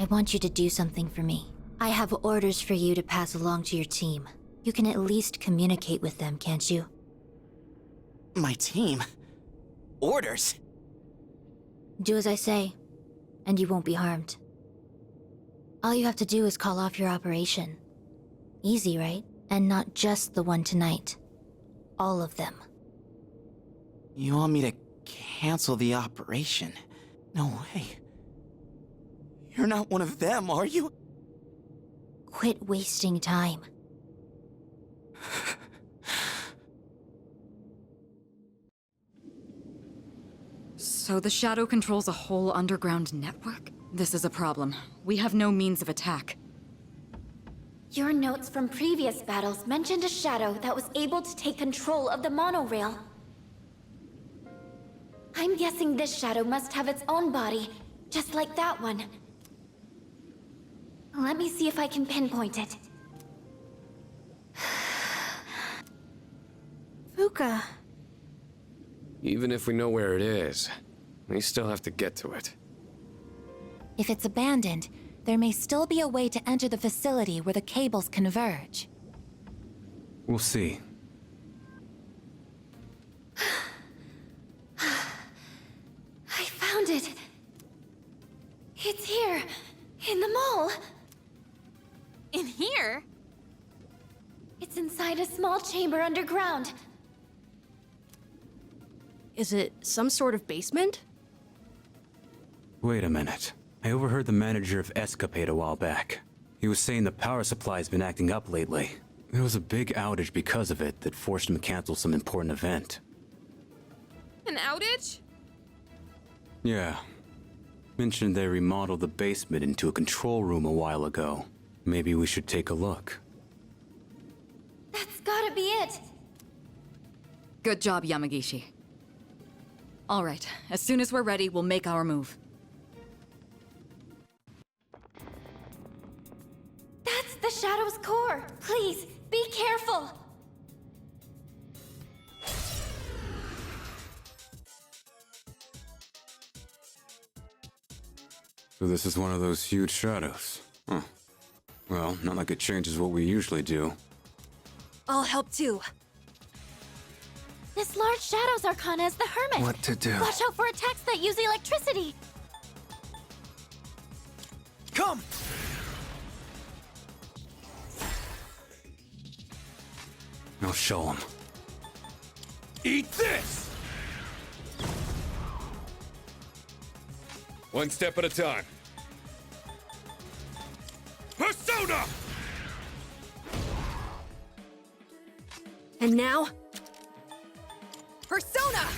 I want you to do something for me. I have orders for you to pass along to your team. You can at least communicate with them, can't you?
My team? Orders?
Do as I say, and you won't be harmed. All you have to do is call off your operation. Easy, right? And not just the one tonight. All of them.
You want me to cancel the operation? No way. You're not one of them, are you?
Quit wasting time.
So the Shadow controls a whole underground network? This is a problem. We have no means of attack.
Your notes from previous battles mentioned a shadow that was able to take control of the monorail. I'm guessing this shadow must have its own body, just like that one. Let me see if I can pinpoint it.
Fuka.
Even if we know where it is, we still have to get to it.
If it's abandoned, there may still be a way to enter the facility where the cables converge.
We'll see.
I found it. It's here, in the mall.
In here?
It's inside a small chamber underground.
Is it some sort of basement?
Wait a minute. I overheard the manager of Escapade a while back. He was saying the power supply's been acting up lately. There was a big outage because of it that forced him to cancel some important event.
An outage?
Yeah. Mentioned they remodeled the basement into a control room a while ago. Maybe we should take a look.
That's gotta be it.
Good job, Yamagishi. All right, as soon as we're ready, we'll make our move.
That's the shadow's core. Please, be careful.
So this is one of those huge shadows. Huh. Well, not like it changes what we usually do.
I'll help too.
This large shadow's arcana is the Hermit.
What to do?
Watch out for attacks that use electricity.
Come!
I'll show him.
Eat this! One step at a time. Persona!
And now? Persona!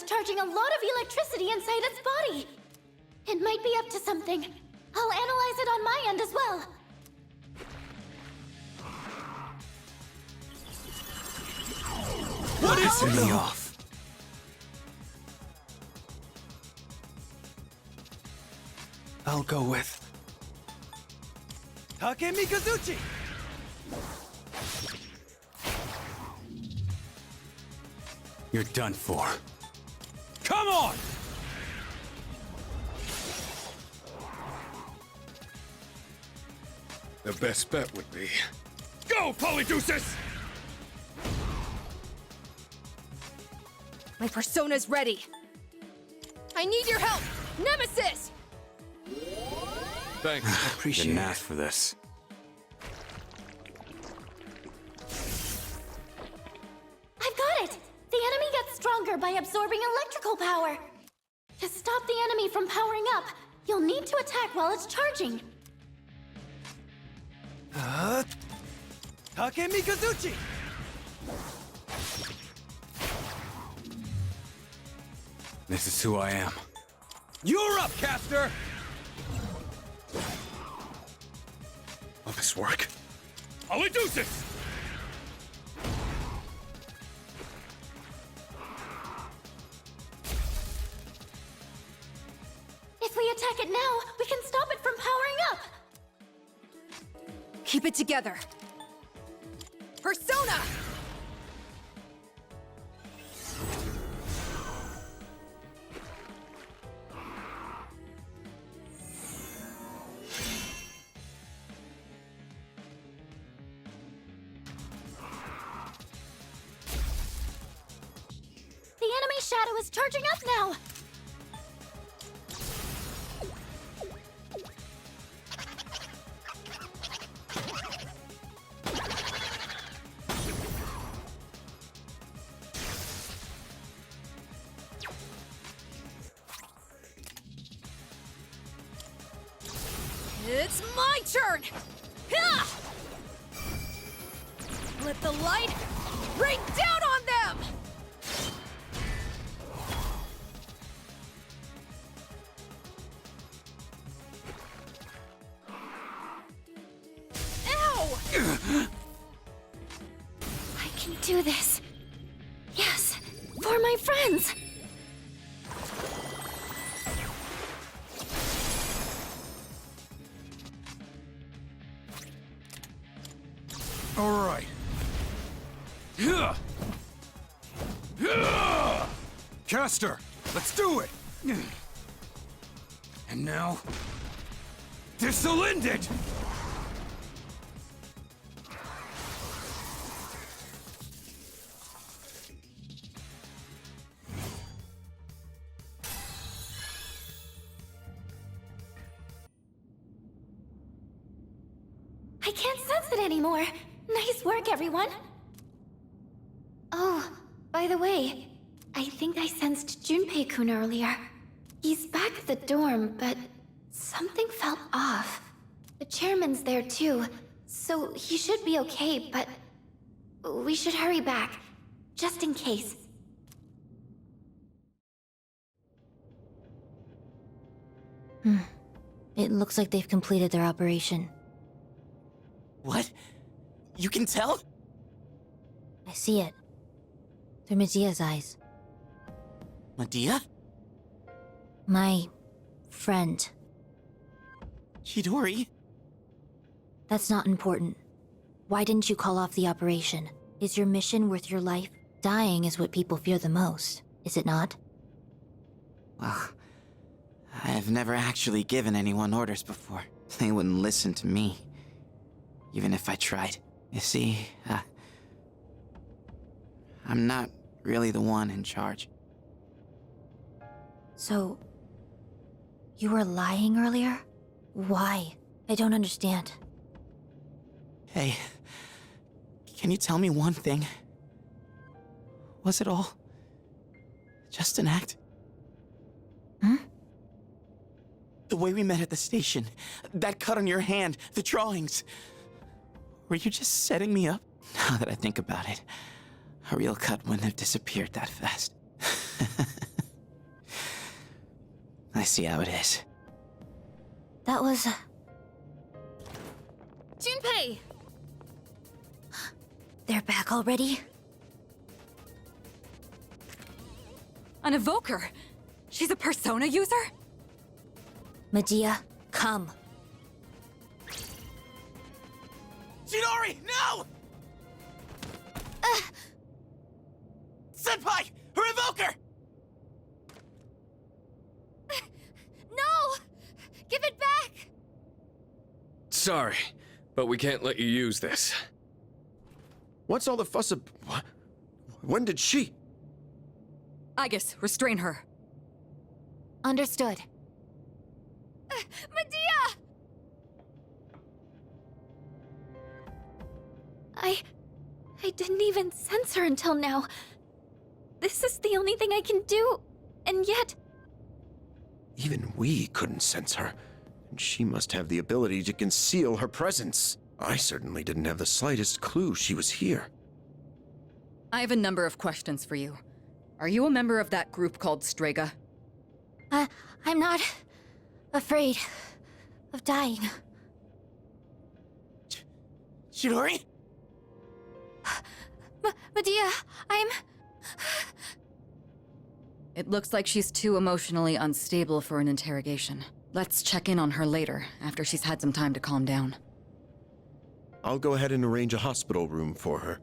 charging a lot of electricity inside its body. It might be up to something. I'll analyze it on my end as well.
What is me off?
I'll go with
Take Mikazuchi!
You're done for.
Come on!
The best bet would be...
Go, Polydeuces!
My persona's ready. I need your help! Nemesis!
Thanks.
appreciate
Didn't
it.
ask for this.
I've got it! The enemy gets stronger by absorbing electrical power. To stop the enemy from powering up, you'll need to attack while it's charging.
Take Mikazuchi!
This is who I am.
You're up, caster!
Will this work?
Polydeuces!
If we attack it now, we can stop it from powering up.
Keep it together. Persona!
The enemy shadow is charging up now.
It's my turn! Ha! Let the light rain down on them! Ow!
I can do this. Yes, for my friends.
All right. Caster, let's do it!
And now,
This'll end it!
I can't sense it anymore. Nice work, everyone. Oh, by the way, I think I sensed Junpei-kun earlier. He's back at the dorm, but something felt off. The chairman's there too, so he should be okay, but we should hurry back, just in case.
It looks like they've completed their operation.
What? You can tell?
I see it. Through Medea's eyes.
Medea?
My friend.
Chidori?
That's not important. Why didn't you call off the operation? Is your mission worth your life? Dying is what people fear the most, is it not?
Well, I've never actually given anyone orders before. They wouldn't listen to me. Even if I tried. You see, I'm not really the one in charge.
So, you were lying earlier? Why? I don't understand.
Hey, can you tell me one thing? Was it all just an act? The way we met at the station, that cut on your hand, the drawings. Were you just setting me up? Now that I think about it, a real cut wouldn't have disappeared that fast.
see how it is.
That was...
Junpei!
They're back already?
An evoker? She's a persona user?
Medea, come.
Chidori, no! Senpai! Her evoker!
No! Give it back!
Sorry, but we can't let you use this.
What's all the fuss ab... What? When did she...
Aegis, restrain her.
Understood.
Medea!
I didn't even sense her until now. This is the only thing I can do, and yet...
Even we couldn't sense her, and she must have the ability to conceal her presence. I certainly didn't have the slightest clue she was here.
I have a number of questions for you. Are you a member of that group called Strega?
I'm not... afraid... of dying.
Chidori?
Medea, I'm...
It looks like she's too emotionally unstable for an interrogation. Let's check in on her later, after she's had some time to calm down.
I'll go ahead and arrange a hospital room for her.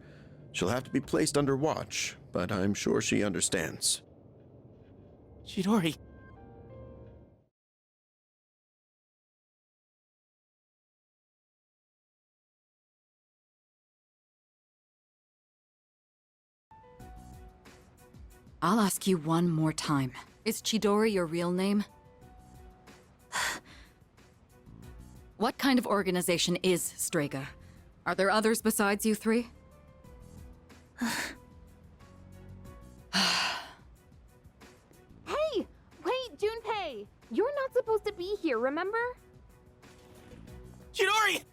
She'll have to be placed under watch, but I'm sure she understands.
Chidori.
I'll ask you one more time. Is Chidori your real name? What kind of organization is Strega? Are there others besides you three?
Hey! Wait, Junpei! You're not supposed to be here, remember?
Chidori!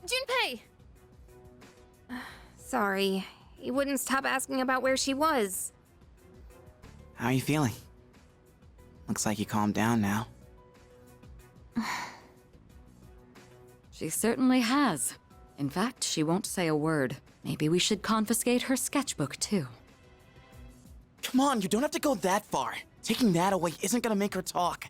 Junpei! Sorry. He wouldn't stop asking about where she was.
How are you feeling? Looks like you calmed down now.
She certainly has. In fact, she won't say a word. Maybe we should confiscate her sketchbook, too.
Come on, you don't have to go that far. Taking that away isn't gonna make her talk.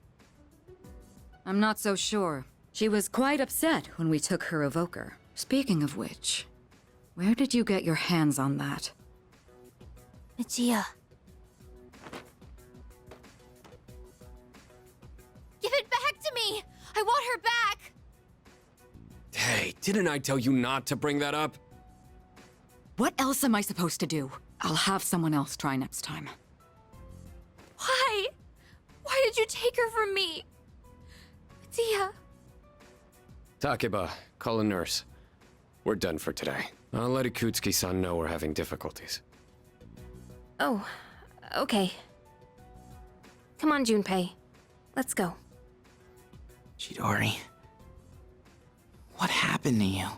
I'm not so sure. She was quite upset when we took her evoker. Speaking of which, where did you get your hands on that?
Medea.
Give it back to me! I want her back!
Hey, didn't I tell you not to bring that up?
What else am I supposed to do? I'll have someone else try next time.
Why? Why did you take her from me? Medea.
Takeba, call a nurse. We're done for today. I'll let Ikutsuki-san know we're having difficulties.
Oh, okay. Come on, Junpei. Let's go.
Chidori. What happened to you?